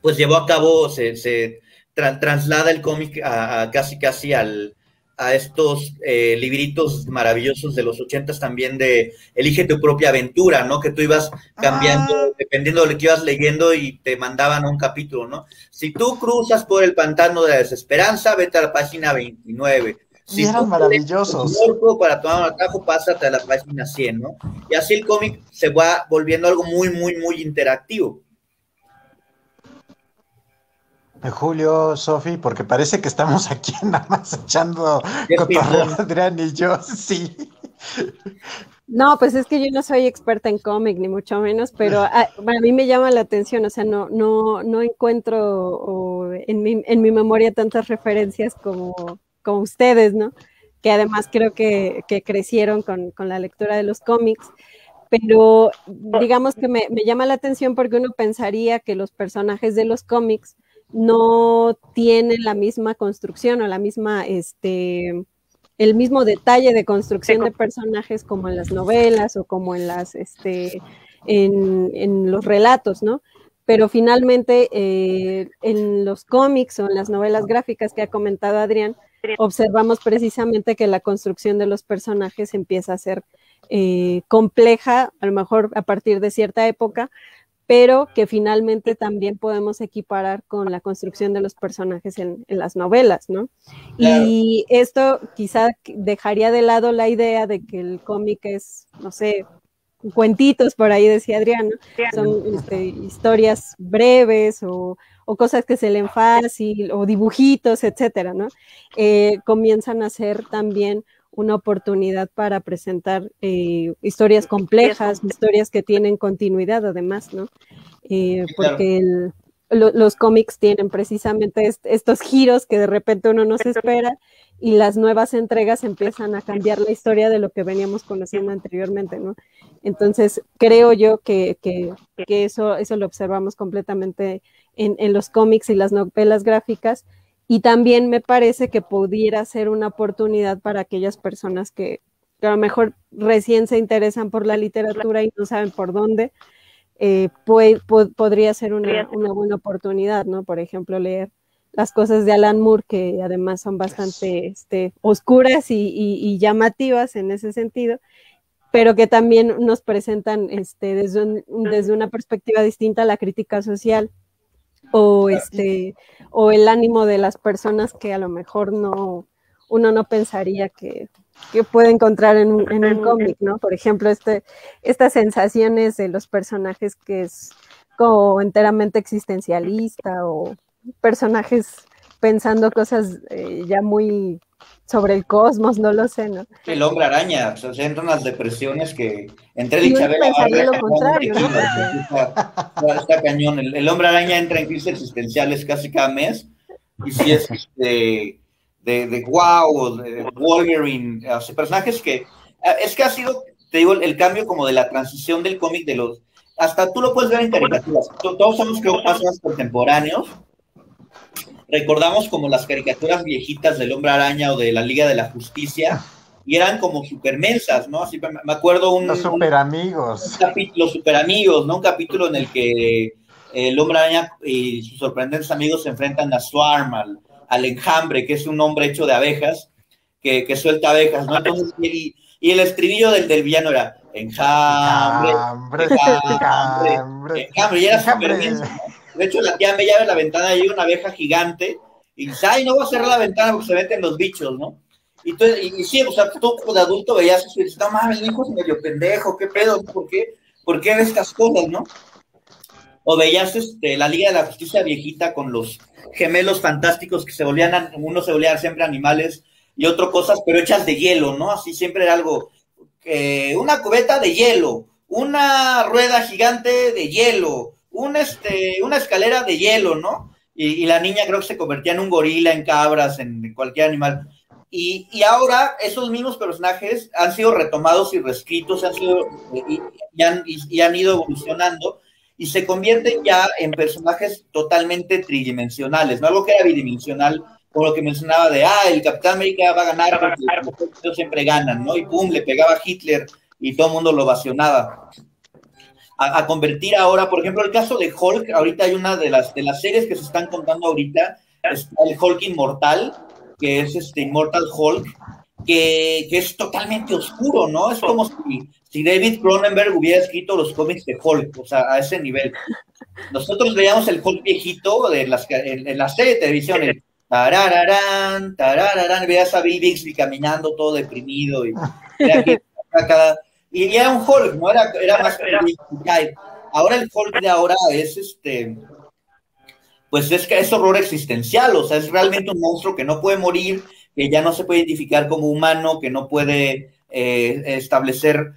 pues llevó a cabo, se traslada el cómic a casi a estos libritos maravillosos de los 80s también, de Elige tu propia aventura, ¿no? Que tú ibas cambiando, dependiendo de lo que ibas leyendo, y te mandaban a un capítulo, ¿no? Si tú cruzas por el pantano de la desesperanza, vete a la página 29. Si eran maravillosos. Para tomar un atajo, pásate a la página 100, ¿no? Y así el cómic se va volviendo algo muy, muy, muy interactivo. Julio, Sofi, porque parece que estamos aquí nada más echando cotorreo, Adrián y yo, sí. No, pues es que yo no soy experta en cómic, ni mucho menos, pero a mí me llama la atención, o sea, no encuentro en mi memoria tantas referencias como ustedes, ¿no? Que además creo que crecieron con la lectura de los cómics, pero digamos que me llama la atención porque uno pensaría que los personajes de los cómics no tienen la misma construcción o la misma, el mismo detalle de construcción de personajes como en las novelas o como en las, en los relatos, ¿no? Pero finalmente en los cómics o en las novelas gráficas que ha comentado Adrián, observamos precisamente que la construcción de los personajes empieza a ser compleja, a lo mejor a partir de cierta época, pero que finalmente también podemos equiparar con la construcción de los personajes en las novelas, ¿no? Claro. Y esto quizá dejaría de lado la idea de que el cómic es, no sé, cuentitos, por ahí decía Adriana, son historias breves o cosas que se leen fácil, o dibujitos, etcétera, ¿no? Comienzan a ser también una oportunidad para presentar historias complejas, historias que tienen continuidad además, ¿no? Porque los cómics tienen precisamente estos giros que de repente uno no se espera, y las nuevas entregas empiezan a cambiar la historia de lo que veníamos conociendo anteriormente, ¿no? Entonces, creo yo que eso lo observamos completamente en los cómics y las novelas gráficas, y también me parece que pudiera ser una oportunidad para aquellas personas que a lo mejor recién se interesan por la literatura y no saben por dónde, podría ser una buena oportunidad, ¿no? Por ejemplo, leer las cosas de Alan Moore, que además son bastante oscuras y llamativas en ese sentido, pero que también nos presentan desde una perspectiva distinta la crítica social o el ánimo de las personas que a lo mejor uno no pensaría que puede encontrar en un cómic, ¿no? Por ejemplo, estas sensaciones de los personajes que es como enteramente existencialista, o personajes pensando cosas ya muy sobre el cosmos, no lo sé, ¿no? El Hombre Araña, o sea, se entran las depresiones que entre y uno pensaría lo contrario, ¿no? Está cañón. El Hombre Araña entra en crisis existenciales casi cada mes, y si es de wow, de Wolverine, o sea, personajes que es que ha sido, te digo, el cambio como de la transición del cómic de los, hasta tú lo puedes ver en caricaturas, todos somos, creo, más contemporáneos. Recordamos como las caricaturas viejitas del Hombre Araña o de la Liga de la Justicia, y eran como super mensas, ¿no? Así me acuerdo los super amigos. Los super amigos, ¿no? Un capítulo en el que el Hombre Araña y sus sorprendentes amigos se enfrentan a Swarm, al enjambre, que es un hombre hecho de abejas, que suelta abejas, ¿no? Entonces, y el estribillo del villano era enjambre, y era super menso, ¿no? De hecho, la tía me abre la ventana y hay una abeja gigante, y dice, ay, no voy a cerrar la ventana porque se meten los bichos, ¿no? Y sí, o sea, tú como de adulto veías eso y dices, no mames, el hijo es medio pendejo, ¿qué pedo? ¿Por qué ves estas cosas, no? O veías la Liga de la Justicia viejita con los gemelos fantásticos que uno se volvía siempre animales y otro cosas, pero hechas de hielo, ¿no? Así siempre era algo, una cubeta de hielo, una rueda gigante de hielo, una escalera de hielo, ¿no? Y la niña creo que se convertía en un gorila, en cabras, en cualquier animal. Y ahora esos mismos personajes han sido retomados y reescritos, y han ido evolucionando, y se convierten ya en personajes totalmente tridimensionales, no algo que era bidimensional, como lo que mencionaba el Capitán América va a ganar porque los siempre ganan, ¿no? Y pum, le pegaba a Hitler y todo el mundo lo ovacionaba. A convertir ahora, por ejemplo, el caso de Hulk, ahorita hay una de las series que se están contando ahorita, está el Hulk Inmortal, que es Immortal Hulk, que es totalmente oscuro, ¿no? Es como si David Cronenberg hubiera escrito los cómics de Hulk, o sea, a ese nivel. Nosotros veíamos el Hulk viejito en la serie de televisión, el tarararán, veías a Bill Bixby caminando todo deprimido, y era un Hulk, ¿no? Era más... Ahora el Hulk de ahora es pues es que es horror existencial, o sea, es realmente un monstruo que no puede morir, que ya no se puede identificar como humano, que no puede establecer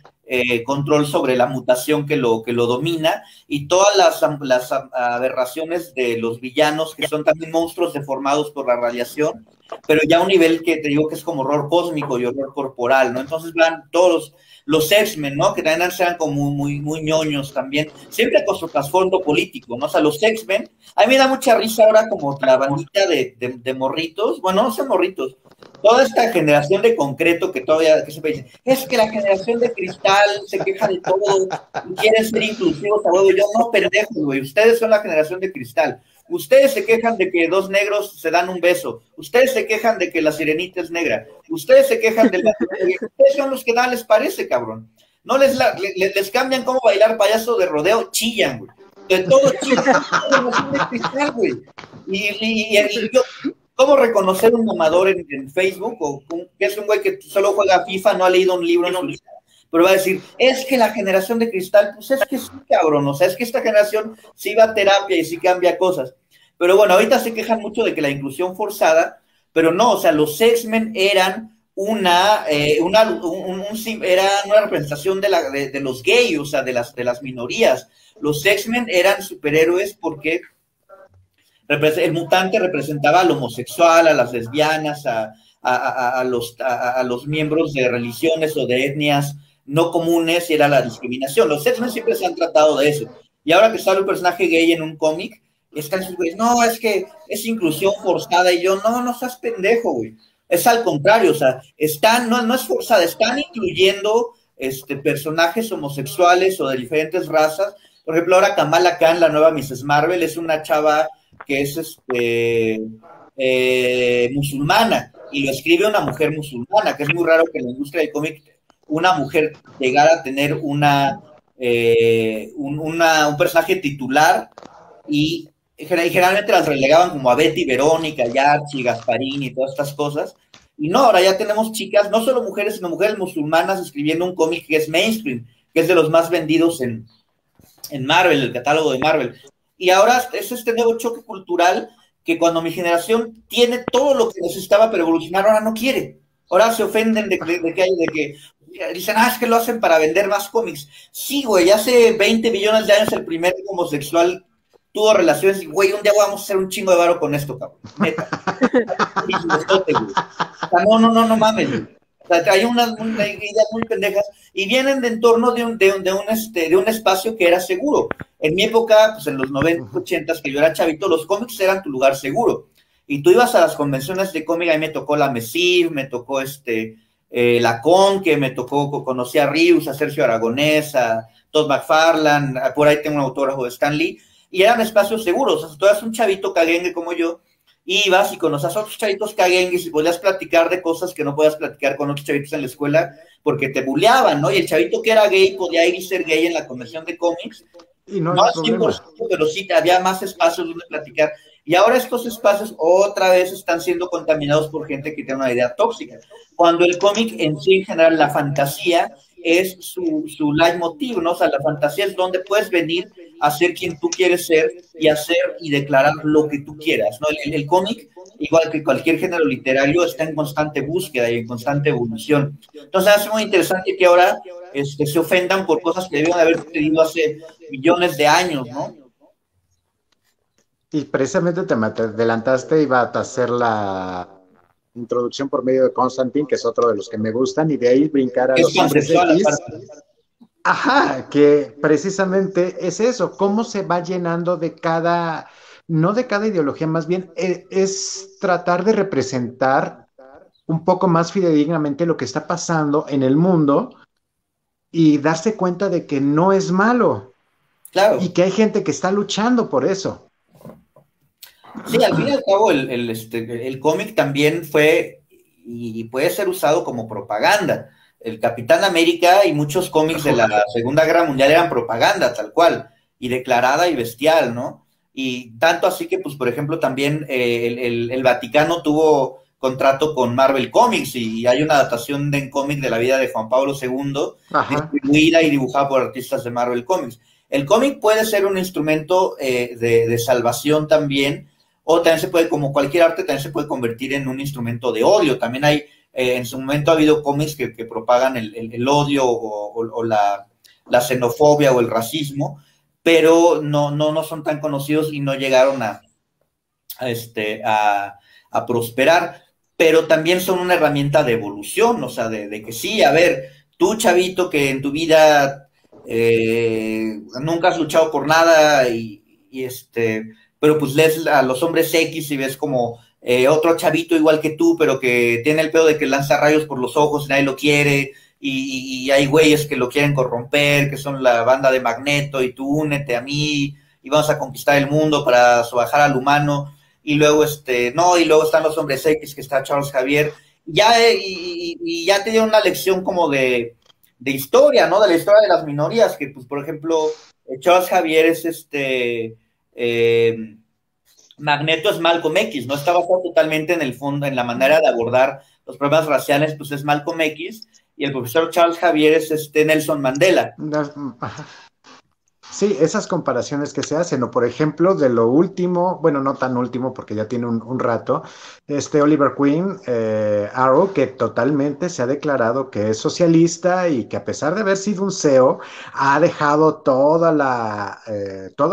control sobre la mutación que lo domina, y todas las aberraciones de los villanos, que son también monstruos deformados por la radiación, pero ya a un nivel que te digo que es como horror cósmico y horror corporal, ¿no? Entonces van todos los X-Men, ¿no? Que también sean como muy ñoños también, siempre con su trasfondo político, ¿no? O sea, los X-Men, a mí me da mucha risa ahora como la bandita de morritos, bueno, no son morritos, toda esta generación de concreto que todavía, que siempre dicen, es que la generación de cristal se queja de todo, y quieren ser inclusivos, a huevo. Yo no, pendejos, güey, ustedes son la generación de cristal. Ustedes se quejan de que dos negros se dan un beso. Ustedes se quejan de que la sirenita es negra. Ustedes se quejan de ustedes son los que nada les parece, cabrón. No les cambian cómo bailar payaso de rodeo, chillan, güey. de todo Chile, generación de cristal, güey. Y yo, ¿cómo reconocer un mamador en Facebook? O que es un güey que solo juega FIFA, no ha leído un libro en su vida, pero va a decir, es que la generación de cristal, pues es que sí, cabrón, o sea, es que esta generación sí va a terapia y sí cambia cosas. Pero bueno, ahorita se quejan mucho de que la inclusión forzada, pero no, o sea, los X-Men eran era una representación de los gays, o sea, de las minorías. Los X-Men eran superhéroes porque el mutante representaba al homosexual, a las lesbianas, a los miembros de religiones o de etnias no comunes, y era la discriminación. Los X-Men siempre se han tratado de eso. Y ahora que sale un personaje gay en un cómic, están sus güeyes, no, es que es inclusión forzada, y yo, no seas pendejo, güey. Es al contrario, o sea, no es forzada, están incluyendo personajes homosexuales o de diferentes razas. Por ejemplo, ahora Kamala Khan, la nueva Mrs. Marvel, es una chava que es musulmana, y lo escribe una mujer musulmana, que es muy raro que en la industria del cómic una mujer llegara a tener un personaje titular, y generalmente las relegaban como a Betty, Verónica, Yarchi, Gasparín y todas estas cosas. Y no, ahora ya tenemos chicas, no solo mujeres, sino mujeres musulmanas escribiendo un cómic que es mainstream, que es de los más vendidos en Marvel, el catálogo de Marvel. Y ahora es este nuevo choque cultural que cuando mi generación tiene todo lo que necesitaba para evolucionar, ahora no quiere. Ahora se ofenden de que dicen, es que lo hacen para vender más cómics. Sí, güey, hace 20 millones de años el primer homosexual tuvo relaciones y, güey, un día vamos a hacer un chingo de varo con esto, cabrón. Neta. O sea, no mames, güey. O sea, hay unas ideas muy pendejas y vienen de entorno de un espacio que era seguro. En mi época, pues en los 90, 80, que yo era chavito, los cómics eran tu lugar seguro. Y tú ibas a las convenciones de cómic, a mí me tocó la MESIF, me tocó la Con, que me tocó, conocí a Rius, a Sergio Aragonés, a Todd McFarlane, por ahí tengo un autógrafo de Stan Lee, y eran espacios seguros. O sea, tú eras un chavito caguengue como yo, ibas y conocías a otros chavitos caguengues y podías platicar de cosas que no podías platicar con otros chavitos en la escuela porque te buleaban, ¿no? Y el chavito que era gay podía ir y ser gay en la convención de cómics, y no al 100%, pero sí había más espacios donde platicar. Y ahora estos espacios otra vez están siendo contaminados por gente que tiene una idea tóxica. Cuando el cómic en sí, en general, la fantasía es su leitmotiv, ¿no? O sea, la fantasía es donde puedes venir a ser quien tú quieres ser y hacer y declarar lo que tú quieras, ¿no? El cómic, igual que cualquier género literario, está en constante búsqueda y en constante evolución. Entonces, es muy interesante que ahora se ofendan por cosas que debieron haber sucedido hace millones de años, ¿no? Y precisamente te adelantaste, iba a hacer la introducción por medio de Constantine, que es otro de los que me gustan, y de ahí brincar a los hombres X. Ajá, que precisamente es eso, cómo se va llenando de cada, no de cada ideología, más bien es tratar de representar un poco más fidedignamente lo que está pasando en el mundo y darse cuenta de que no es malo. Claro. Y que hay gente que está luchando por eso. Sí, al fin y al cabo el cómic también fue y puede ser usado como propaganda. El Capitán América y muchos cómics de la Segunda Guerra Mundial eran propaganda, tal cual, y declarada y bestial, ¿no? Y tanto así que, pues, por ejemplo, también el Vaticano tuvo contrato con Marvel Comics y hay una adaptación en cómic de la vida de Juan Pablo II, distribuida y dibujada por artistas de Marvel Comics. El cómic puede ser un instrumento de salvación también, o también se puede, como cualquier arte, también se puede convertir en un instrumento de odio. También hay, en su momento ha habido cómics que propagan el odio o la xenofobia o el racismo, pero no son tan conocidos y no llegaron a prosperar, pero también son una herramienta de evolución, o sea, de que sí, a ver, tú chavito que en tu vida nunca has luchado por nada pero pues lees a los hombres X y ves como otro chavito igual que tú, pero que tiene el pedo de que lanza rayos por los ojos y nadie lo quiere, y hay güeyes que lo quieren corromper, que son la banda de Magneto, y tú únete a mí y vamos a conquistar el mundo para sobajar al humano, y luego y luego están los hombres X, que está Charles Xavier, y ya te dio una lección como de de historia, ¿no? De la historia de las minorías, que pues, por ejemplo, Charles Xavier es Magneto es Malcolm X, no está basado totalmente en el fondo, en la manera de abordar los problemas raciales, pues es Malcolm X, y el profesor Charles Xavier es Nelson Mandela. Sí, esas comparaciones que se hacen, o por ejemplo, de lo último, bueno, no tan último porque ya tiene un rato, Oliver Queen, Arrow, que totalmente se ha declarado que es socialista y que a pesar de haber sido un CEO, ha dejado toda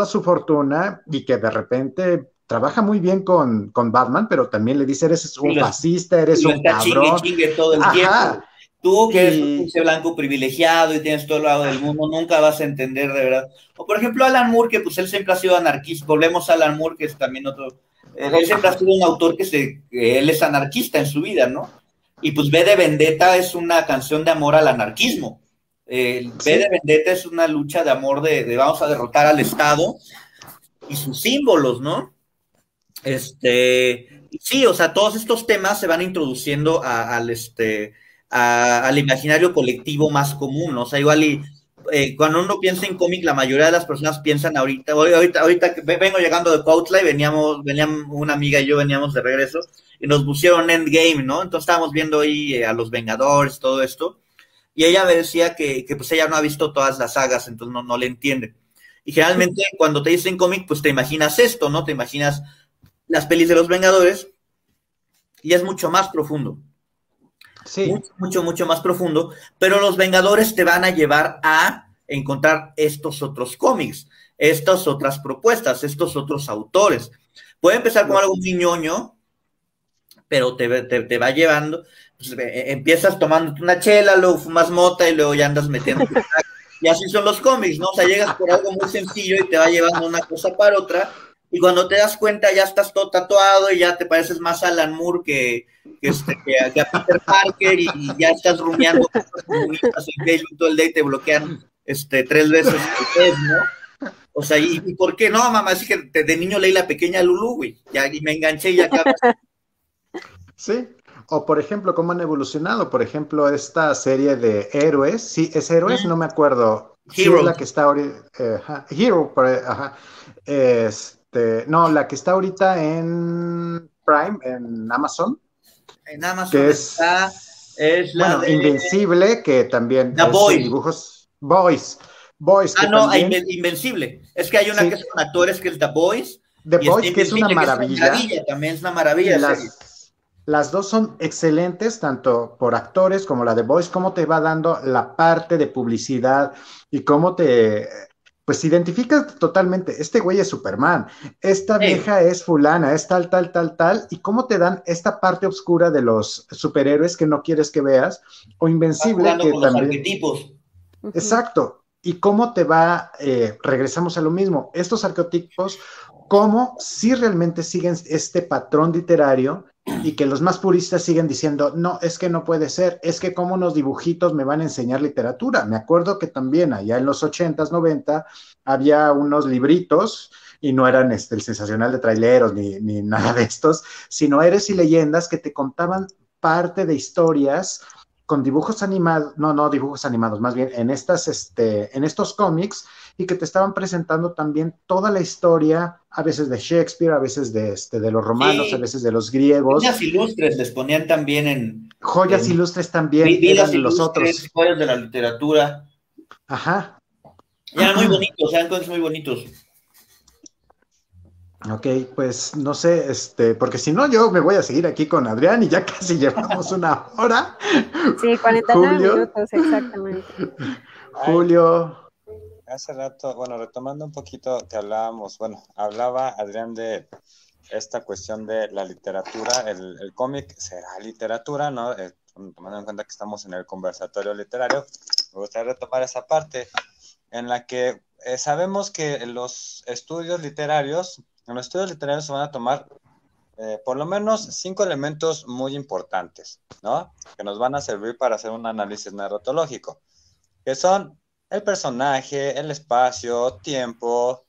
su fortuna y que de repente trabaja muy bien con Batman, pero también le dice, eres un fascista, eres un cabrón. Chingue todo el tiempo. Tú, que eres un pinche blanco privilegiado y tienes todo el lado del mundo, nunca vas a entender de verdad. O por ejemplo Alan Moore, que pues él siempre ha sido anarquista. Volvemos a Alan Moore, que es también otro. Él siempre ha sido un autor que él es anarquista en su vida, ¿no? Y pues V de Vendetta es una canción de amor al anarquismo. V de Vendetta es una lucha de amor de vamos a derrotar al Estado y sus símbolos, ¿no? Sí, o sea, todos estos temas se van introduciendo al imaginario colectivo más común, ¿no? O sea, igual cuando uno piensa en cómic, la mayoría de las personas piensan ahorita que vengo llegando de Cuautla y veníamos una amiga y yo veníamos de regreso y nos pusieron Endgame, ¿no? Entonces estábamos viendo ahí a los Vengadores, todo esto, y ella me decía que pues ella no ha visto todas las sagas, entonces no le entiende. Y generalmente cuando te dicen cómic, pues te imaginas esto, ¿no? Te imaginas las pelis de los Vengadores y es mucho más profundo. Sí. Mucho más profundo, pero los Vengadores te van a llevar a encontrar estos otros cómics, estas otras propuestas, estos otros autores. Puede empezar con algo muy ñoño, pero te va llevando, pues, empiezas tomándote una chela, luego fumas mota y luego ya andas metiendo. Y así son los cómics, ¿no? O sea, llegas por algo muy sencillo y te va llevando una cosa para otra, y cuando te das cuenta ya estás todo tatuado y ya te pareces más a Alan Moore que a Peter Parker, y ya estás rumiando comunistas en Facebook todo el día y te bloquean 3 veces al mes, ¿no? O sea, ¿y por qué no, mamá? Así que de niño leí La Pequeña Lulú, güey, y me enganché y ya acabas. Sí, o por ejemplo, cómo han evolucionado, por ejemplo, esta serie de héroes, sí, es héroes, no me acuerdo. Hero. Sí, es la que está ahorita, Hero, ajá, no, la que está ahorita en Prime, en Amazon. En Amazon que es la bueno, de Invencible, que también The Boys. Dibujos Boys, que no, también... Invencible. Es que hay una que es con actores, que es The Boys. The Boys, que es una maravilla. También es una maravilla. Las dos son excelentes, tanto por actores como la de Boys, cómo te va dando la parte de publicidad y cómo pues identificas totalmente, este güey es Superman, esta vieja es fulana, es tal, y cómo te dan esta parte oscura de los superhéroes que no quieres que veas, o Invencible, que con también... los arquetipos. Exacto, y cómo te va, regresamos a lo mismo, estos arquetipos, cómo si realmente siguen este patrón literario, y que los más puristas siguen diciendo, no, es que no puede ser, es que como unos dibujitos me van a enseñar literatura. Me acuerdo que también allá en los 80s, 90, había unos libritos, y no eran el sensacional de traileros ni nada de estos, sino Héroes y Leyendas que te contaban parte de historias con dibujos animados, no dibujos animados, más bien en estos cómics, y que te estaban presentando también toda la historia, a veces de Shakespeare, a veces de los romanos, sí, a veces de los griegos. Joyas ilustres les ponían también en... Joyas ilustres también eran los otros. Joyas de la literatura. Ajá. Eran muy bonitos, eran cosas muy bonitos. Ok, pues no sé, porque si no yo me voy a seguir aquí con Adrián y ya casi llevamos una hora. Sí, 49 minutos, exactamente. Julio. Hace rato, bueno, retomando un poquito que hablaba Adrián de esta cuestión de la literatura, el cómic será literatura, ¿no? Tomando en cuenta que estamos en el conversatorio literario, me gustaría retomar esa parte en la que sabemos que en los estudios literarios se van a tomar por lo menos 5 elementos muy importantes, ¿no? Que nos van a servir para hacer un análisis narratológico, que son el personaje, el espacio, tiempo,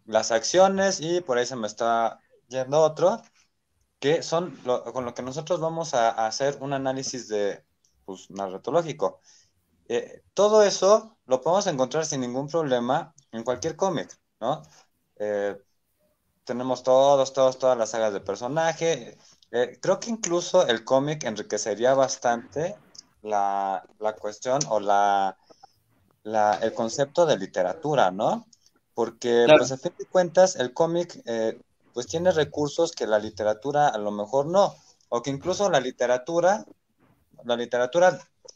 las acciones, y por ahí se me está yendo otro, que son con lo que nosotros vamos a hacer un análisis de pues, narratológico. Todo eso lo podemos encontrar sin ningún problema en cualquier cómic, ¿no? Tenemos todas las sagas de personaje. Creo que incluso el cómic enriquecería bastante la cuestión o el concepto de literatura, ¿no? Porque, claro, pues, a fin de cuentas, el cómic, pues, tiene recursos que la literatura a lo mejor no, o que incluso la literatura,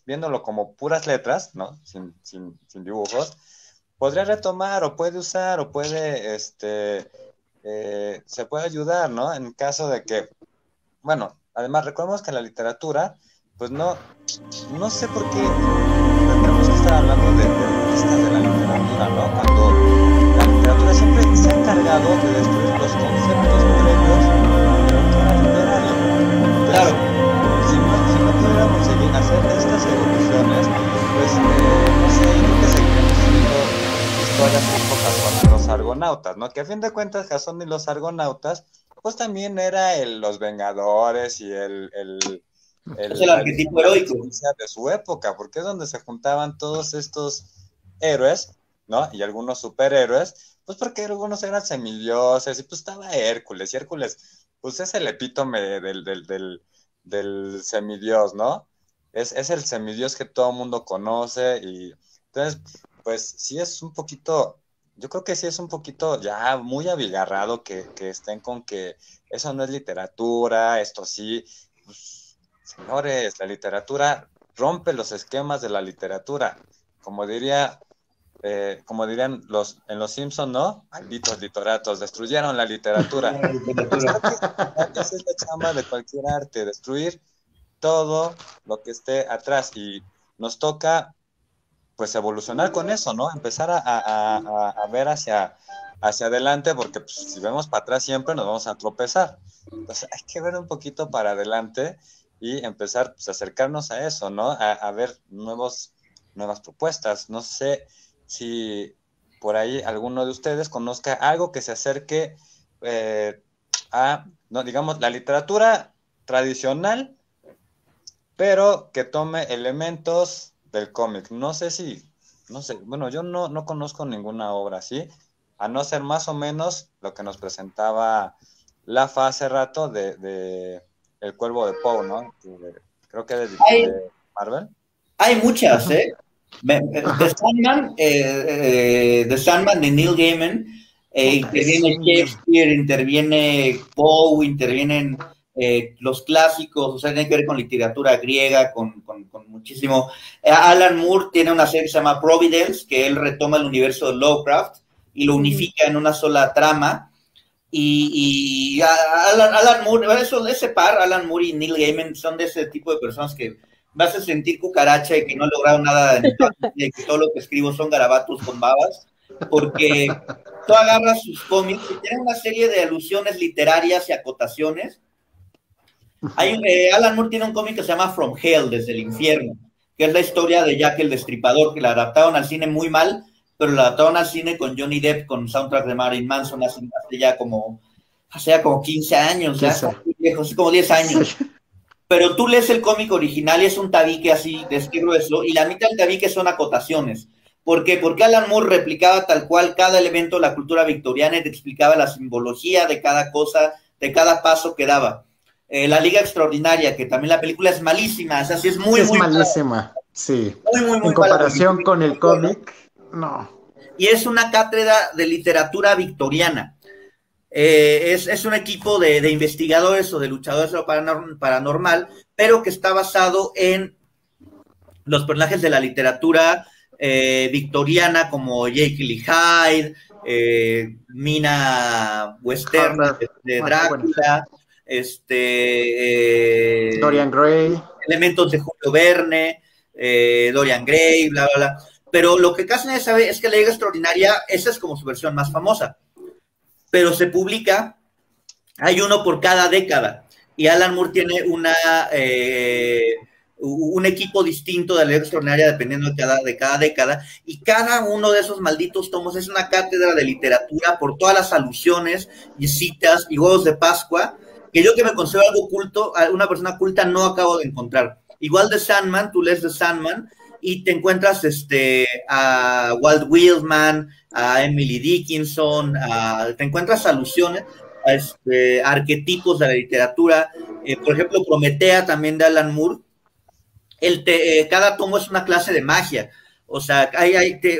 viéndolo como puras letras, ¿no? Sin dibujos, podría retomar o puede usar o puede, se puede ayudar, ¿no? En caso de que, bueno, además recordemos que la literatura, pues no sé por qué tenemos que estar hablando de artistas de la literatura, ¿no? Cuando la literatura siempre se ha encargado de destruir los conceptos previos de lo que era literario. Entonces, claro. si no pudiéramos seguir hacer estas evoluciones, pues, no sé, yo creo que seguiremos haciendo historias tipo Jasón y los Argonautas, ¿no? Que a fin de cuentas Jasón y los Argonautas, pues también era los Vengadores y Es el arquetipo heroico. de su época, porque es donde se juntaban todos estos héroes, ¿no? Y algunos superhéroes, pues porque algunos eran semidioses, y pues estaba Hércules, y Hércules, pues es el epítome del semidios, ¿no? Es el semidios que todo el mundo conoce, y entonces, pues sí es un poquito, yo creo que sí es un poquito ya muy abigarrado que estén con que eso no es literatura, esto sí, pues, señores, la literatura rompe los esquemas de la literatura. Como dirían en Los Simpson, ¿no? Malditos literatos, destruyeron la literatura. Pues creo que esa es la chamba de cualquier arte, destruir todo lo que esté atrás. Y nos toca, pues, evolucionar con eso, ¿no? Empezar a ver hacia adelante, porque pues, si vemos para atrás siempre nos vamos a tropezar. Entonces hay que ver un poquito para adelante y empezar, pues, a acercarnos a eso, ¿no? A ver nuevas propuestas. No sé si por ahí alguno de ustedes conozca algo que se acerque no, digamos, la literatura tradicional, pero que tome elementos del cómic. No sé, bueno, yo no conozco ninguna obra así, a no ser más o menos lo que nos presentaba Lafa hace rato de El Cuervo de Poe, ¿no? Creo que es de Marvel. Hay muchas, ¿eh? The Sandman de Neil Gaiman, interviene Shakespeare, interviene Poe, intervienen los clásicos, o sea, tiene que ver con literatura griega, con muchísimo. Alan Moore tiene una serie que se llama Providence, que él retoma el universo de Lovecraft y lo unifica en una sola trama. Y Alan Moore, Alan Moore y Neil Gaiman son de ese tipo de personas que me hacen sentir cucaracha y que no he logrado nada de que todo lo que escribo son garabatos con babas, porque tú agarras sus cómics y tienen una serie de alusiones literarias y acotaciones. Alan Moore tiene un cómic que se llama From Hell, desde el infierno, que es la historia de Jack el Destripador, que la adaptaron al cine muy mal, pero la adaptaron al cine con Johnny Depp, con soundtrack de Marilyn Manson, hace ya como 15 años, ya muy lejos, hace como 10 años. Pero tú lees el cómic original y es un tabique así, de este grueso, y la mitad del tabique son acotaciones. ¿Por qué? Porque Alan Moore replicaba tal cual cada elemento de la cultura victoriana y te explicaba la simbología de cada cosa, de cada paso que daba. La Liga Extraordinaria, que también la película es malísima, o sea, sí es muy malísima, mala. Sí. Muy en comparación con el cómic, no. Y es una cátedra de literatura victoriana. Es un equipo de investigadores o de luchadores de lo paranormal, pero que está basado en los personajes de la literatura victoriana, como Jekyll y Hyde, Mina Western de Drácula, Dorian Gray, elementos de Julio Verne, Dorian Gray, bla, bla, bla. Pero lo que casi nadie sabe es que la Liga Extraordinaria, esa es como su versión más famosa, pero se publica, hay uno por cada década, y Alan Moore tiene un equipo distinto de la Liga Extraordinaria dependiendo de cada década, y cada uno de esos malditos tomos es una cátedra de literatura por todas las alusiones y citas y huevos de Pascua, que yo, que me considero algo culto, una persona culta, no acabo de encontrar. igual de Sandman, tú lees de Sandman y te encuentras a Walt Whitman, a Emily Dickinson, te encuentras alusiones a arquetipos de la literatura. Por ejemplo, Prometea, también de Alan Moore. Cada tomo es una clase de magia. O sea,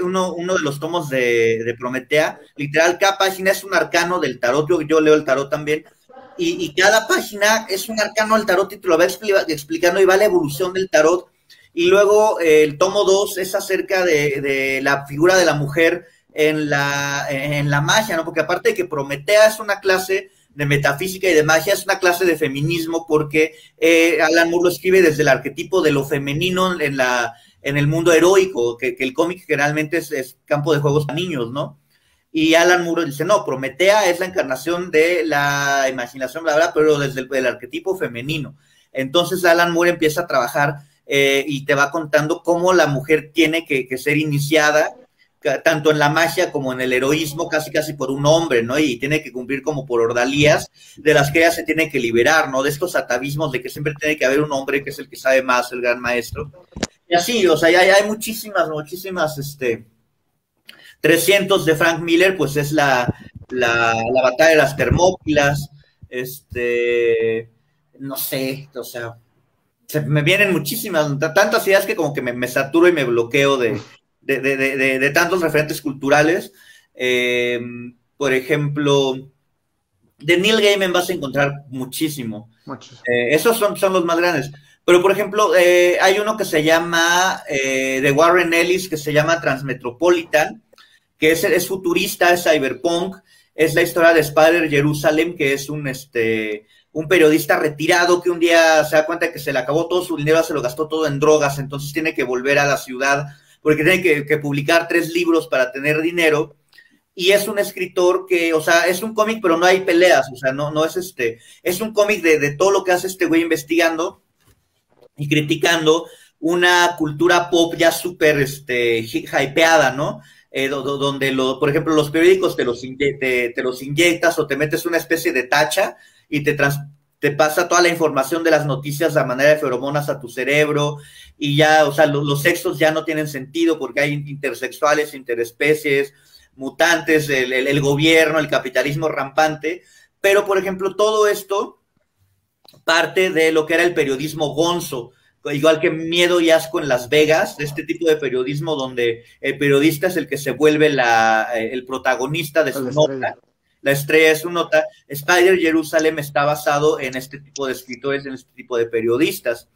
uno de los tomos de Prometea, literal, cada página es un arcano del tarot. Yo leo el tarot también. Y cada página es un arcano del tarot y te lo va explicando y va la evolución del tarot. Y luego el tomo 2 es acerca de la figura de la mujer en la magia, ¿no? Porque aparte de que Prometea es una clase de metafísica y de magia, es una clase de feminismo, porque Alan Moore lo escribe desde el arquetipo de lo femenino en el mundo heroico, que el cómic generalmente es campo de juegos para niños, ¿no? Y Alan Moore dice, no, Prometea es la encarnación de la imaginación, bla, bla, pero desde el arquetipo femenino. Entonces Alan Moore empieza a trabajar y te va contando cómo la mujer tiene que ser iniciada, tanto en la magia como en el heroísmo, casi por un hombre, ¿no? Y tiene que cumplir como por ordalías de las que ella se tiene que liberar, ¿no? De estos atavismos de que siempre tiene que haber un hombre que es el que sabe más, el gran maestro. Y así, o sea, hay muchísimas, 300 de Frank Miller, pues es la batalla de las Termópilas, no sé, o sea, me vienen muchísimas, tantas ideas que como que me saturo y me bloqueo de tantos referentes culturales. Por ejemplo, de Neil Gaiman vas a encontrar muchísimo. Esos son los más grandes. Pero, por ejemplo, hay uno que se llama, de Warren Ellis, que se llama Transmetropolitan, que es futurista, es cyberpunk, es la historia de Spider Jerusalem, que es un periodista retirado que un día se da cuenta de que se le acabó todo su dinero, se lo gastó todo en drogas, entonces tiene que volver a la ciudad, porque tiene que publicar 3 libros para tener dinero, y es un escritor que, o sea, es un cómic, pero no hay peleas, o sea, no es es un cómic de todo lo que hace este güey investigando y criticando una cultura pop ya súper hypeada, ¿no? Donde, por ejemplo, los periódicos te los inyectas o te metes una especie de tacha y te pasa toda la información de las noticias a manera de feromonas a tu cerebro, y ya, o sea, los sexos ya no tienen sentido porque hay intersexuales, interespecies, mutantes, el gobierno, el capitalismo rampante. Pero, por ejemplo, todo esto parte de lo que era el periodismo gonzo, igual que Miedo y Asco en Las Vegas, este tipo de periodismo donde el periodista es el que se vuelve el protagonista de su nota, la estrella de su nota. Spider Jerusalem está basado en este tipo de escritores, en este tipo de periodistas.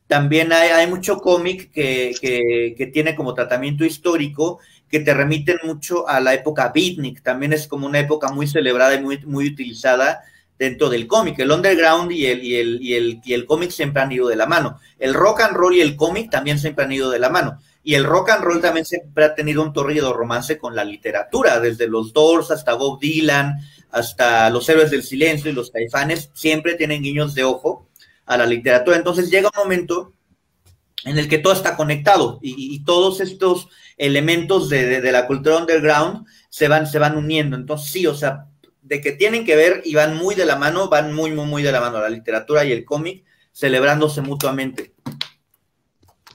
También hay mucho cómic que tiene como tratamiento histórico, que te remiten mucho a la época beatnik. También es como una época muy celebrada y muy, muy utilizada dentro del cómic. El underground y el cómic siempre han ido de la mano. El rock and roll y el cómic también siempre han ido de la mano. Y el rock and roll también siempre ha tenido un torrido romance con la literatura, desde los Doors hasta Bob Dylan, hasta los Héroes del Silencio y los Caifanes, siempre tienen guiños de ojo a la literatura. Entonces llega un momento en el que todo está conectado y todos estos elementos de la cultura underground se van uniendo. Entonces sí, o sea, de que tienen que ver y van muy de la mano, van muy, muy, muy de la mano la literatura y el cómic, celebrándose mutuamente.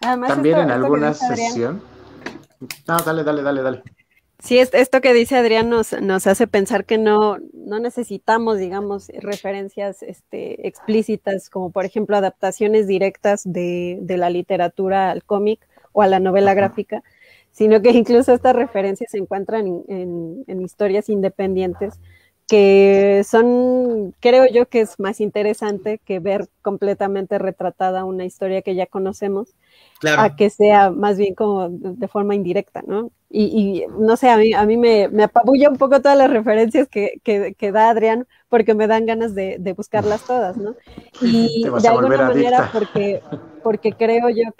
Además, también en alguna sesión. No, dale. Sí, esto que dice Adrián nos hace pensar que no necesitamos, digamos, referencias explícitas, como por ejemplo adaptaciones directas de la literatura al cómic o a la novela gráfica, sino que incluso estas referencias se encuentran en historias independientes, que son, creo yo que es más interesante que ver completamente retratada una historia que ya conocemos, claro, a que sea más bien como de forma indirecta, ¿no? Y no sé, a mí me apabulla un poco todas las referencias que da Adrián, porque me dan ganas de buscarlas todas, ¿no? Y de alguna manera porque creo yo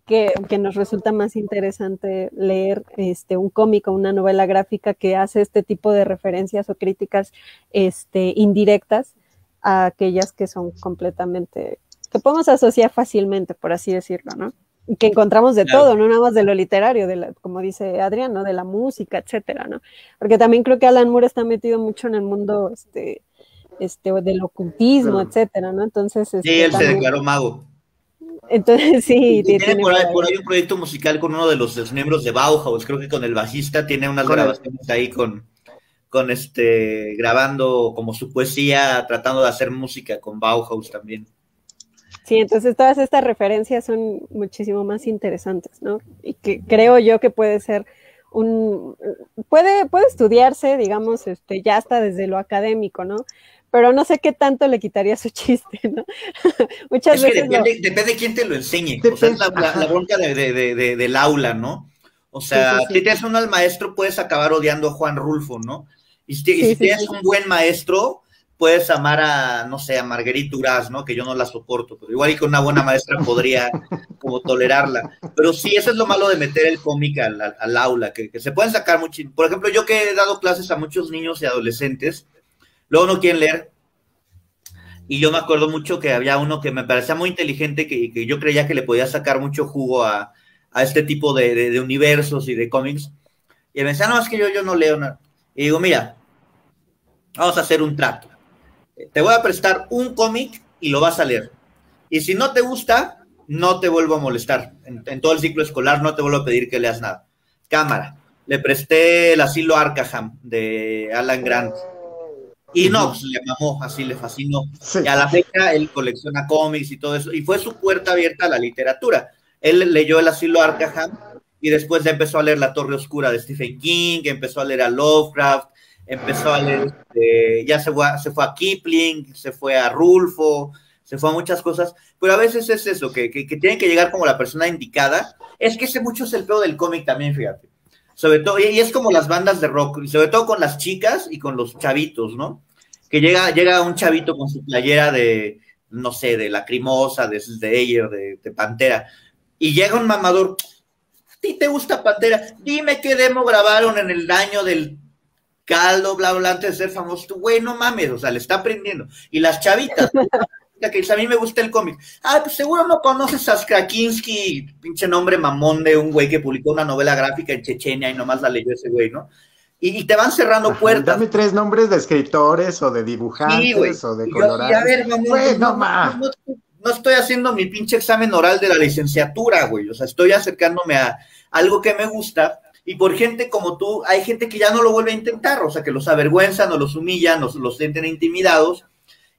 que nos resulta más interesante leer un cómic o una novela gráfica que hace este tipo de referencias o críticas indirectas a aquellas que son completamente, que podemos asociar fácilmente, por así decirlo, ¿no? Y que encontramos de todo, no nada más de lo literario, como dice Adrián, ¿no? De la música, etcétera, ¿no? Porque también creo que Alan Moore está metido mucho en el mundo del ocultismo, etcétera, ¿no? Entonces, sí, él se declaró mago. Entonces sí, Y tiene tiene por ahí un proyecto musical con uno de los miembros de Bauhaus, creo que con el bajista tiene unas grabaciones ahí con grabando como su poesía, tratando de hacer música con Bauhaus también. Sí, entonces todas estas referencias son muchísimo más interesantes, ¿no? Y que creo yo que puede ser puede estudiarse, digamos, ya hasta desde lo académico, ¿no? Pero no sé qué tanto le quitaría su chiste, ¿no? Muchas Es que veces depende de quién te lo enseñe. O sea, es la bronca del aula, ¿no? O sea, sí. si tienes un mal maestro, puedes acabar odiando a Juan Rulfo, ¿no? Y si tienes un buen maestro, puedes amar a, no sé, a Marguerite Duras, ¿no? Que yo no la soporto, pero igual y con una buena maestra podría como tolerarla. Pero sí, eso es lo malo de meter el cómic al aula, que se pueden sacar mucho. Por ejemplo, yo que he dado clases a muchos niños y adolescentes, luego no quieren leer. Y yo me acuerdo mucho que había uno que me parecía muy inteligente, que yo creía que le podía sacar mucho jugo a este tipo de universos y de cómics. Y me decía, no, es que yo no leo nada. Y digo, mira, vamos a hacer un trato. Te voy a prestar un cómic y lo vas a leer. Y si no te gusta, no te vuelvo a molestar. En todo el ciclo escolar no te vuelvo a pedir que leas nada. Cámara. Le presté el Asilo Arkham de Alan Grant. Y no, pues le mamó, así le fascinó. Sí. Y a la fecha él colecciona cómics y todo eso. Y fue su puerta abierta a la literatura. Él leyó el Asilo Arkham y después ya empezó a leer La Torre Oscura de Stephen King, empezó a leer a Lovecraft, empezó a leer, ya se fue a Kipling, se fue a Rulfo, se fue a muchas cosas. Pero a veces es eso, que tienen que llegar como la persona indicada. Es que ese mucho es el peor del cómic también, fíjate. Sobre todo, y es como las bandas de rock, y sobre todo con las chicas y con los chavitos, ¿no? Que llega un chavito con su playera de, no sé, de Lacrimosa, de Slayer, de Pantera, y llega un mamador, ¿a ti te gusta Pantera? Dime qué demo grabaron en el año del caldo, bla, bla, antes de ser famoso. Güey, no mames, o sea, le está aprendiendo. Y las chavitas, que dice, a mí me gusta el cómic. Ah, pues seguro no conoces a Straczynski, pinche nombre mamón de un güey que publicó una novela gráfica en Chechenia y nomás la leyó ese güey, ¿no? Y te van cerrando puertas. Dame 3 nombres de escritores o de dibujantes o de colorantes. A ver, mamón, no estoy haciendo mi pinche examen oral de la licenciatura, güey. O sea, estoy acercándome a algo que me gusta. Y por gente como tú, hay gente que ya no lo vuelve a intentar. O sea, que los avergüenzan o los humillan, los sienten intimidados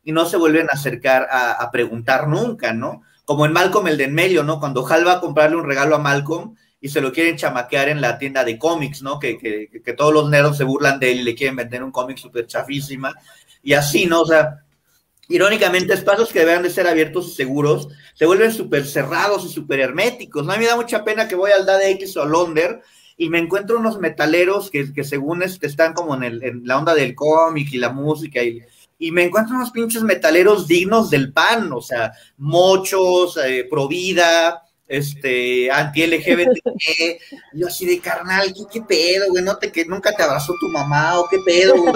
y no se vuelven a acercar a preguntar nunca, ¿no? Como en Malcolm el de en medio, ¿no? Cuando Hal va a comprarle un regalo a Malcolm y se lo quieren chamaquear en la tienda de cómics, ¿no? Que todos los nerds se burlan de él y le quieren vender un cómic súper chafísima. Y así, ¿no? O sea, irónicamente, espacios que deberían de ser abiertos y seguros se vuelven súper cerrados y súper herméticos, ¿no? A mí me da mucha pena que voy al DADX o al Londer y me encuentro unos metaleros que según están como en la onda del cómic y la música y me encuentro unos pinches metaleros dignos del pan, o sea, mochos, pro vida, anti-LGBT, yo así de carnal, ¿qué pedo, güey? Que nunca te abrazó tu mamá, o qué pedo, güey.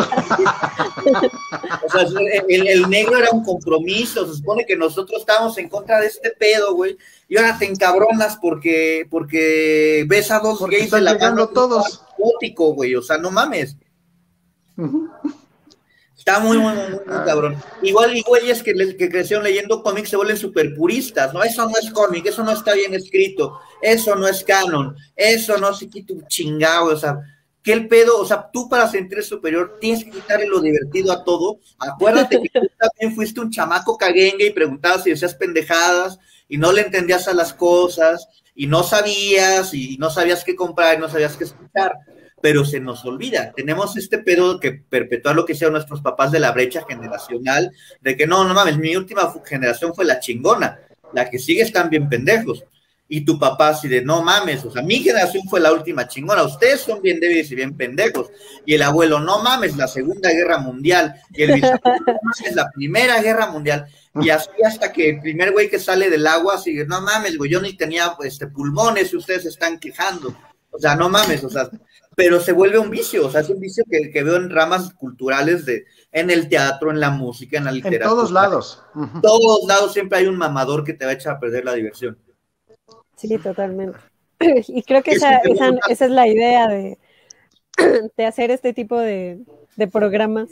O sea, el negro era un compromiso, se supone que nosotros estábamos en contra de este pedo, güey, y ahora te encabronas porque ves a dos gays de la mano todos gótico, güey, o sea, no mames. Está muy cabrón. Igual y güeyes que crecieron leyendo cómics se vuelven súper puristas, ¿no? Eso no es cómic, eso no está bien escrito, eso no es canon, eso no se quita un chingado, o sea, ¿qué el pedo? O sea, tú para sentir superior tienes que quitarle lo divertido a todo. Acuérdate que tú también fuiste un chamaco caguengue y preguntabas si decías pendejadas y no le entendías a las cosas y no sabías qué comprar y no sabías qué escuchar. Pero se nos olvida, tenemos este pedo que perpetuar lo que hicieron nuestros papás de la brecha generacional, de que no mames, mi última generación fue la chingona, la que sigue están bien pendejos, y tu papá así de no mames, o sea, mi generación fue la última chingona, ustedes son bien débiles y bien pendejos, y el abuelo, no mames, la Segunda Guerra Mundial, y el bisabuelo, no mames, la Primera Guerra Mundial, y así hasta que el primer güey que sale del agua sigue, no mames, güey, yo ni tenía pulmones y ustedes se están quejando, o sea, no mames, o sea, pero se vuelve un vicio, o sea, es un vicio que veo en ramas culturales en el teatro, en la música, en la literatura. En todos lados. En todos lados siempre hay un mamador que te va a echar a perder la diversión. Sí, totalmente. Y creo que esa es la idea de hacer este tipo de programas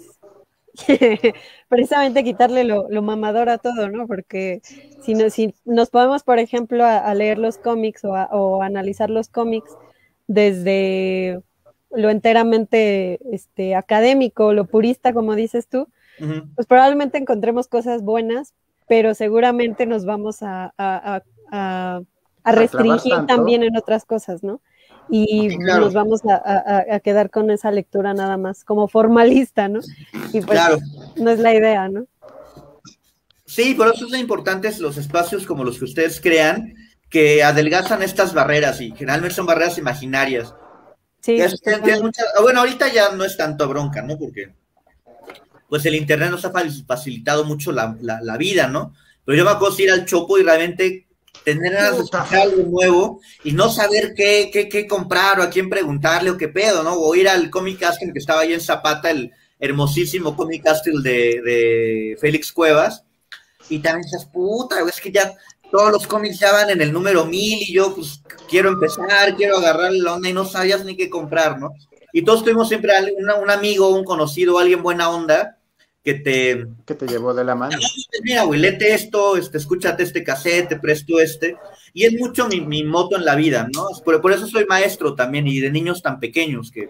precisamente quitarle lo mamador a todo, ¿no? Porque si nos podemos, por ejemplo, a leer los cómics o a analizar los cómics desde lo enteramente académico, lo purista, como dices tú, pues probablemente encontremos cosas buenas, pero seguramente nos vamos a restringir también en otras cosas, ¿no? Y sí, claro, nos vamos a quedar con esa lectura nada más como formalista, ¿no? Y pues claro, no es la idea, ¿no? Sí, por eso son importantes los espacios como los que ustedes crean, que adelgazan estas barreras, y generalmente son barreras imaginarias. Sí. Bueno, ahorita ya no es tanto bronca, ¿no? Porque pues el internet nos ha facilitado mucho la vida, ¿no? Pero yo me acuerdo de ir al Chopo y realmente tener ganas de escuchar algo nuevo y no saber qué comprar o a quién preguntarle o qué pedo, ¿no? O ir al Comic Castle que estaba ahí en Zapata, el hermosísimo Comic Castle de Félix Cuevas, y también dices, puta, es que ya todos los cómics ya van en el número 1000 y yo pues quiero empezar, quiero agarrar la onda y no sabías ni qué comprar, ¿no? Y todos tuvimos siempre un amigo, un conocido, alguien buena onda que te llevó de la mano. Mira, güey, léete esto, escúchate este cassette, te presto y es mucho mi moto en la vida, ¿no? Por eso soy maestro también, y de niños tan pequeños, que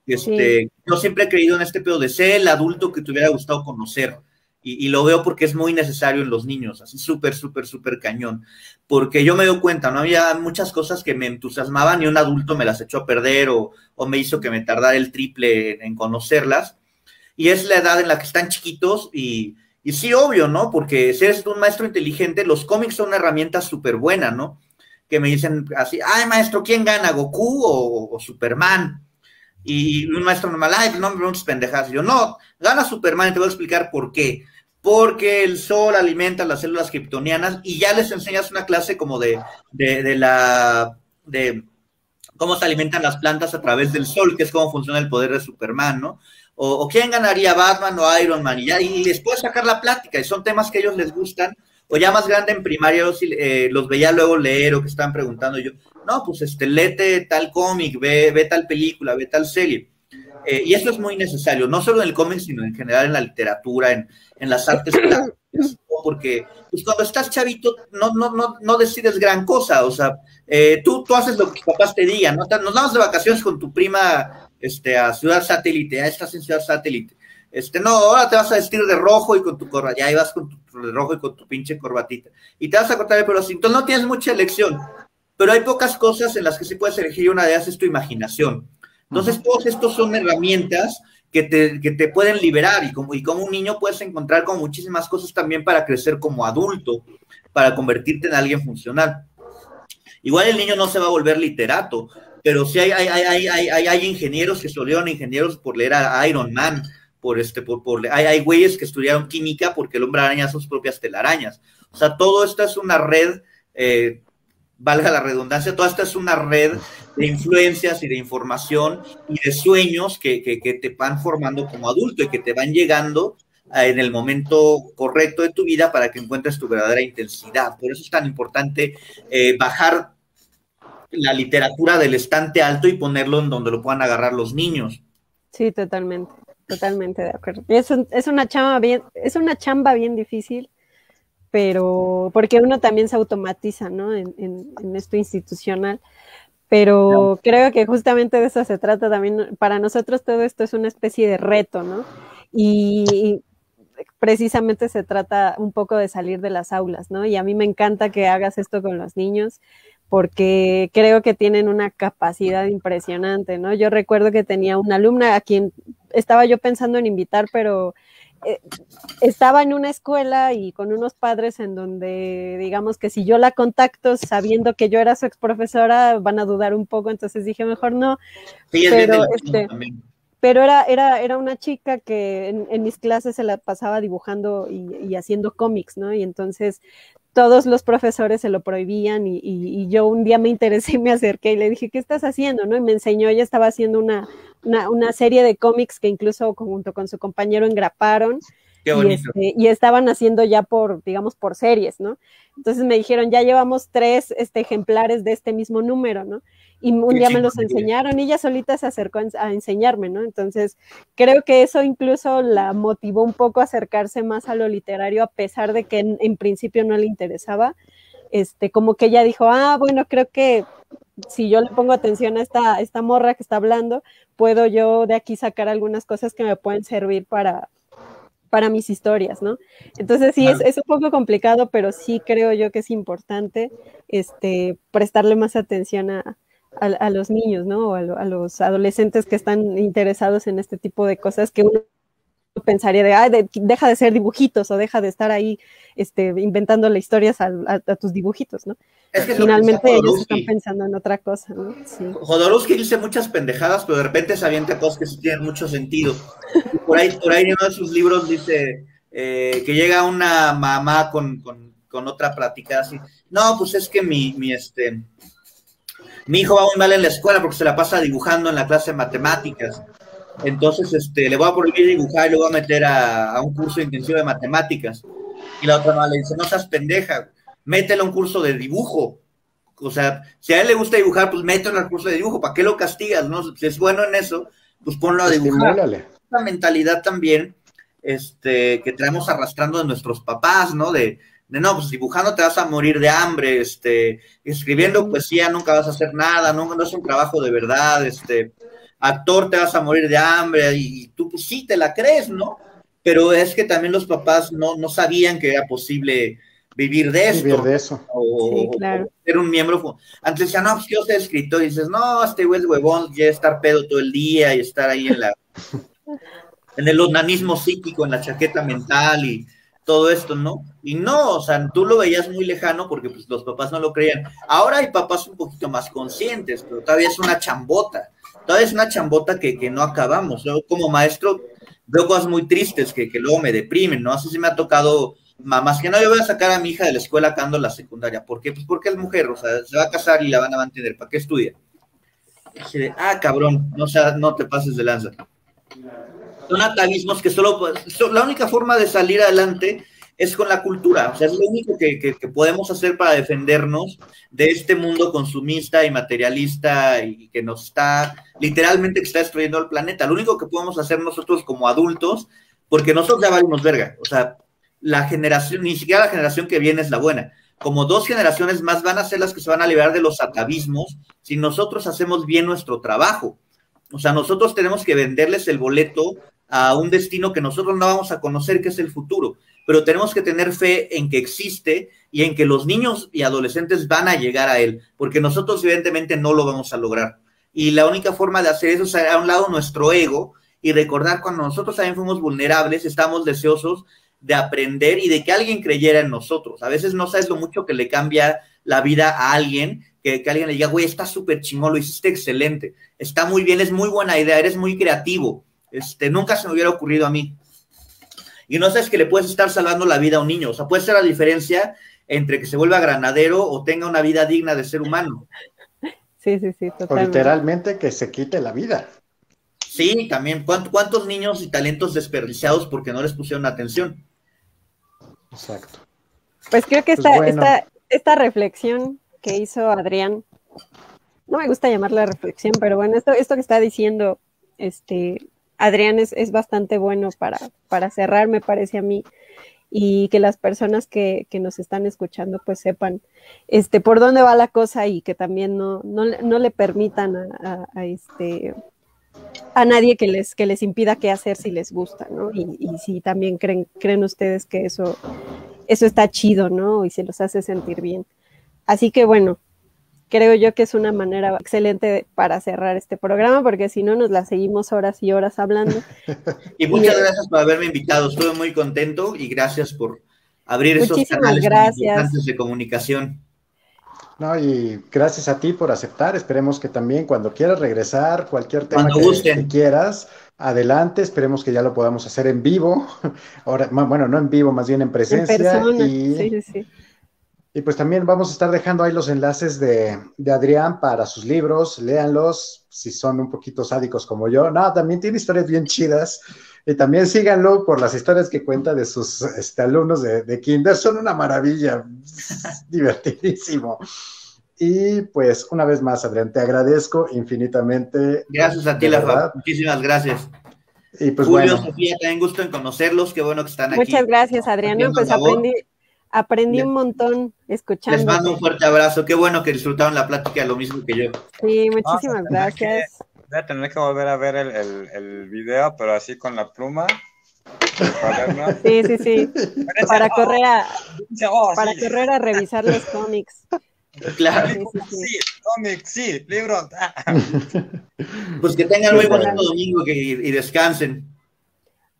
yo siempre he creído en este pedo de ser el adulto que te hubiera gustado conocer, y lo veo porque es muy necesario en los niños, así súper, súper, súper cañón, porque yo me doy cuenta, ¿no? Había muchas cosas que me entusiasmaban y un adulto me las echó a perder o me hizo que me tardara el triple en conocerlas, y es la edad en la que están chiquitos, y sí, obvio, ¿no? Porque si eres un maestro inteligente, los cómics son una herramienta súper buena, ¿no? Que me dicen así, ay, maestro, ¿quién gana, Goku o Superman? Y un maestro normal, ay, no me preguntes pendejadas. Y yo, no, gana Superman y te voy a explicar por qué. Porque el sol alimenta las células kryptonianas, y ya les enseñas una clase como de cómo se alimentan las plantas a través del sol, que es cómo funciona el poder de Superman, ¿no? O quién ganaría, Batman o Iron Man, y les puedes sacar la plática, y son temas que a ellos les gustan. O ya más grande en primaria los veía luego leer o que estaban preguntando, yo, no, pues léete tal cómic, ve tal película, ve tal serie. Y eso es muy necesario, no solo en el cómic, sino en general en la literatura, en las artes plásticas, porque pues cuando estás chavito no decides gran cosa, o sea, tú haces lo que tus papás te digan, ¿no? Nos vamos de vacaciones con tu prima a Ciudad Satélite, estás en Ciudad Satélite. No, ahora te vas a vestir de rojo y con tu corbata, ya ibas con tu de rojo y con tu pinche corbatita, y te vas a cortar el pelo así, entonces no tienes mucha elección, pero hay pocas cosas en las que sí puedes elegir, y una de ellas es tu imaginación. Entonces todos estos son herramientas que te pueden liberar, y como un niño puedes encontrar con muchísimas cosas también para crecer como adulto, para convertirte en alguien funcional. Igual el niño no se va a volver literato, pero sí hay ingenieros que se volvieron ingenieros por leer a Iron Man, hay güeyes que estudiaron química porque el hombre araña sus propias telarañas. O sea, todo esto es una red, valga la redundancia, toda esta es una red de influencias y de información y de sueños que te van formando como adulto y que te van llegando en el momento correcto de tu vida para que encuentres tu verdadera intensidad. Por eso es tan importante bajar la literatura del estante alto y ponerlo en donde lo puedan agarrar los niños. Sí, totalmente de acuerdo. Es una chamba bien difícil, pero porque uno también se automatiza, ¿no? En esto institucional, pero creo que justamente de eso se trata también. Para nosotros todo esto es una especie de reto, ¿no? Y precisamente se trata un poco de salir de las aulas, ¿no? Y a mí me encanta que hagas esto con los niños, porque creo que tienen una capacidad impresionante, ¿no? Yo recuerdo que tenía una alumna a quien estaba yo pensando en invitar, pero estaba en una escuela y con unos padres en donde, digamos que si yo la contacto sabiendo que yo era su exprofesora, van a dudar un poco, entonces dije, mejor no. Sí, pero era una chica que en mis clases se la pasaba dibujando y haciendo cómics, ¿no? Y entonces todos los profesores se lo prohibían y yo un día me interesé y me acerqué y le dije, ¿qué estás haciendo? ¿No? Y me enseñó, ella estaba haciendo una serie de cómics que incluso junto con su compañero engraparon, Qué bonito. Y estaban haciendo ya digamos, por series, ¿no? Entonces me dijeron, ya llevamos 3 ejemplares de este mismo número, ¿no? Y un día me los enseñaron y ella solita se acercó a enseñarme, ¿no? Entonces, creo que eso incluso la motivó un poco a acercarse más a lo literario, a pesar de que en principio no le interesaba. Como que ella dijo, bueno, creo que si yo le pongo atención a esta morra que está hablando, puedo yo de aquí sacar algunas cosas que me pueden servir para mis historias, ¿no? Entonces sí, es un poco complicado, pero sí creo yo que es importante prestarle más atención a los niños, ¿no? O a los adolescentes que están interesados en este tipo de cosas que uno pensaría deja de ser dibujitos o deja de estar ahí inventándole historias a tus dibujitos, ¿no? Es que finalmente ellos están pensando en otra cosa, ¿no? Sí. Jodorowsky dice muchas pendejadas, pero de repente se avienta cosas que sí tienen mucho sentido. Y por ahí en uno de sus libros dice que llega una mamá con otra plática así. No, pues es que mi hijo va muy mal en la escuela porque se la pasa dibujando en la clase de matemáticas. Entonces, le voy a prohibir dibujar y lo voy a meter a un curso intensivo de matemáticas. Y la otra mamá le dice, no seas pendeja, mételo a un curso de dibujo. O sea, si a él le gusta dibujar, pues mételo al curso de dibujo. ¿Para qué lo castigas, no? Si es bueno en eso, pues ponlo a dibujar. Esa mentalidad también que traemos arrastrando de nuestros papás, ¿no? De no, pues dibujando te vas a morir de hambre, escribiendo poesía nunca vas a hacer nada, no es un trabajo de verdad, actor te vas a morir de hambre, y tú pues sí te la crees, ¿no? Pero es que también los papás no sabían que era posible vivir de esto. Vivir de eso. Sí, claro. O ser un miembro. Antes decían, no, pues quiero ser escritor. Y dices, no, güey es huevón, ya estar pedo todo el día y estar ahí en el onanismo psíquico, en la chaqueta mental y todo esto, ¿no? Y no, o sea, tú lo veías muy lejano porque pues los papás no lo creían. Ahora hay papás un poquito más conscientes, pero todavía es una chambota. Todavía es una chambota que no acabamos. Yo como maestro veo cosas muy tristes que luego me deprimen, ¿no? Así sí me ha tocado mamás que no, yo voy a sacar a mi hija de la escuela acabando la secundaria. ¿Por qué? Pues porque es mujer, o sea, se va a casar y la van a mantener. ¿Para qué estudia? Así de, cabrón, o sea, no te pases de lanza. Son atavismos que la única forma de salir adelante es con la cultura, o sea, es lo único que podemos hacer para defendernos de este mundo consumista y materialista y que nos está, literalmente que está destruyendo el planeta. Lo único que podemos hacer nosotros como adultos, porque nosotros ya valimos verga, o sea, la generación, ni siquiera la generación que viene es la buena, como 2 generaciones más van a ser las que se van a liberar de los atavismos si nosotros hacemos bien nuestro trabajo. O sea, nosotros tenemos que venderles el boleto a un destino que nosotros no vamos a conocer, que es el futuro, pero tenemos que tener fe en que existe y en que los niños y adolescentes van a llegar a él, porque nosotros evidentemente no lo vamos a lograr. Y la única forma de hacer eso es a un lado nuestro ego y recordar cuando nosotros también fuimos vulnerables, estamos deseosos de aprender y de que alguien creyera en nosotros. A veces no sabes lo mucho que le cambia la vida a alguien, que alguien le diga, güey, está súper chingón, lo hiciste excelente, está muy bien, es muy buena idea, eres muy creativo, nunca se me hubiera ocurrido a mí. Y no sabes que le puedes estar salvando la vida a un niño, o sea, puede ser la diferencia entre que se vuelva granadero o tenga una vida digna de ser humano. Sí, totalmente. O literalmente que se quite la vida. Sí, también, ¿cuántos niños y talentos desperdiciados porque no les pusieron atención? Exacto. Pues creo que esta reflexión que hizo Adrián, no me gusta llamarla reflexión, pero bueno, esto que está diciendo Adrián es bastante bueno para cerrar, me parece a mí, y que las personas que nos están escuchando pues sepan por dónde va la cosa y que también no le permitan a nadie que les impida qué hacer si les gusta, ¿no? Y si también creen ustedes que eso está chido, ¿no? Y se los hace sentir bien. Así que bueno, creo yo que es una manera excelente para cerrar este programa, porque si no nos la seguimos horas y horas hablando. Y muchas gracias por haberme invitado, estuve muy contento y gracias por abrir esos canales importantes de comunicación. No, y gracias a ti por aceptar. Esperemos que también cuando quieras regresar, cualquier tema que quieras, adelante. Esperemos que ya lo podamos hacer en vivo. Ahora, bueno, no en vivo, más bien en presencia. En persona, sí. Y pues también vamos a estar dejando ahí los enlaces de Adrián para sus libros. Léanlos, si son un poquito sádicos como yo. No, también tiene historias bien chidas. Y también síganlo por las historias que cuenta de sus alumnos de kinder. Son una maravilla, divertidísimo. Y pues una vez más, Adrián, te agradezco infinitamente. Gracias a ti, Lafa. Muchísimas gracias. Y pues Julio, bueno. Sofía, también gusto en conocerlos. Qué bueno que están aquí. Muchas gracias, Adrián. Pues aprendí un montón escuchando. Les mando un fuerte abrazo. Qué bueno que disfrutaron la plática lo mismo que yo. Sí, muchísimas gracias. Voy a tener que volver a ver el video, pero así con la pluma. Sí. Para correr a revisar los cómics. Claro. Sí, cómics, sí, libros. Pues que tengan muy bonito domingo y descansen.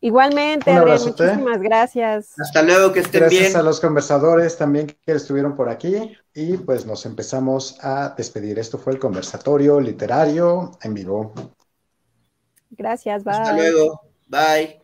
Igualmente, Adrián, muchísimas gracias. Hasta luego, que estén bien. Gracias a los conversadores también que estuvieron por aquí. Y pues nos empezamos a despedir. Esto fue el conversatorio literario en vivo. Gracias, bye. Hasta luego, bye.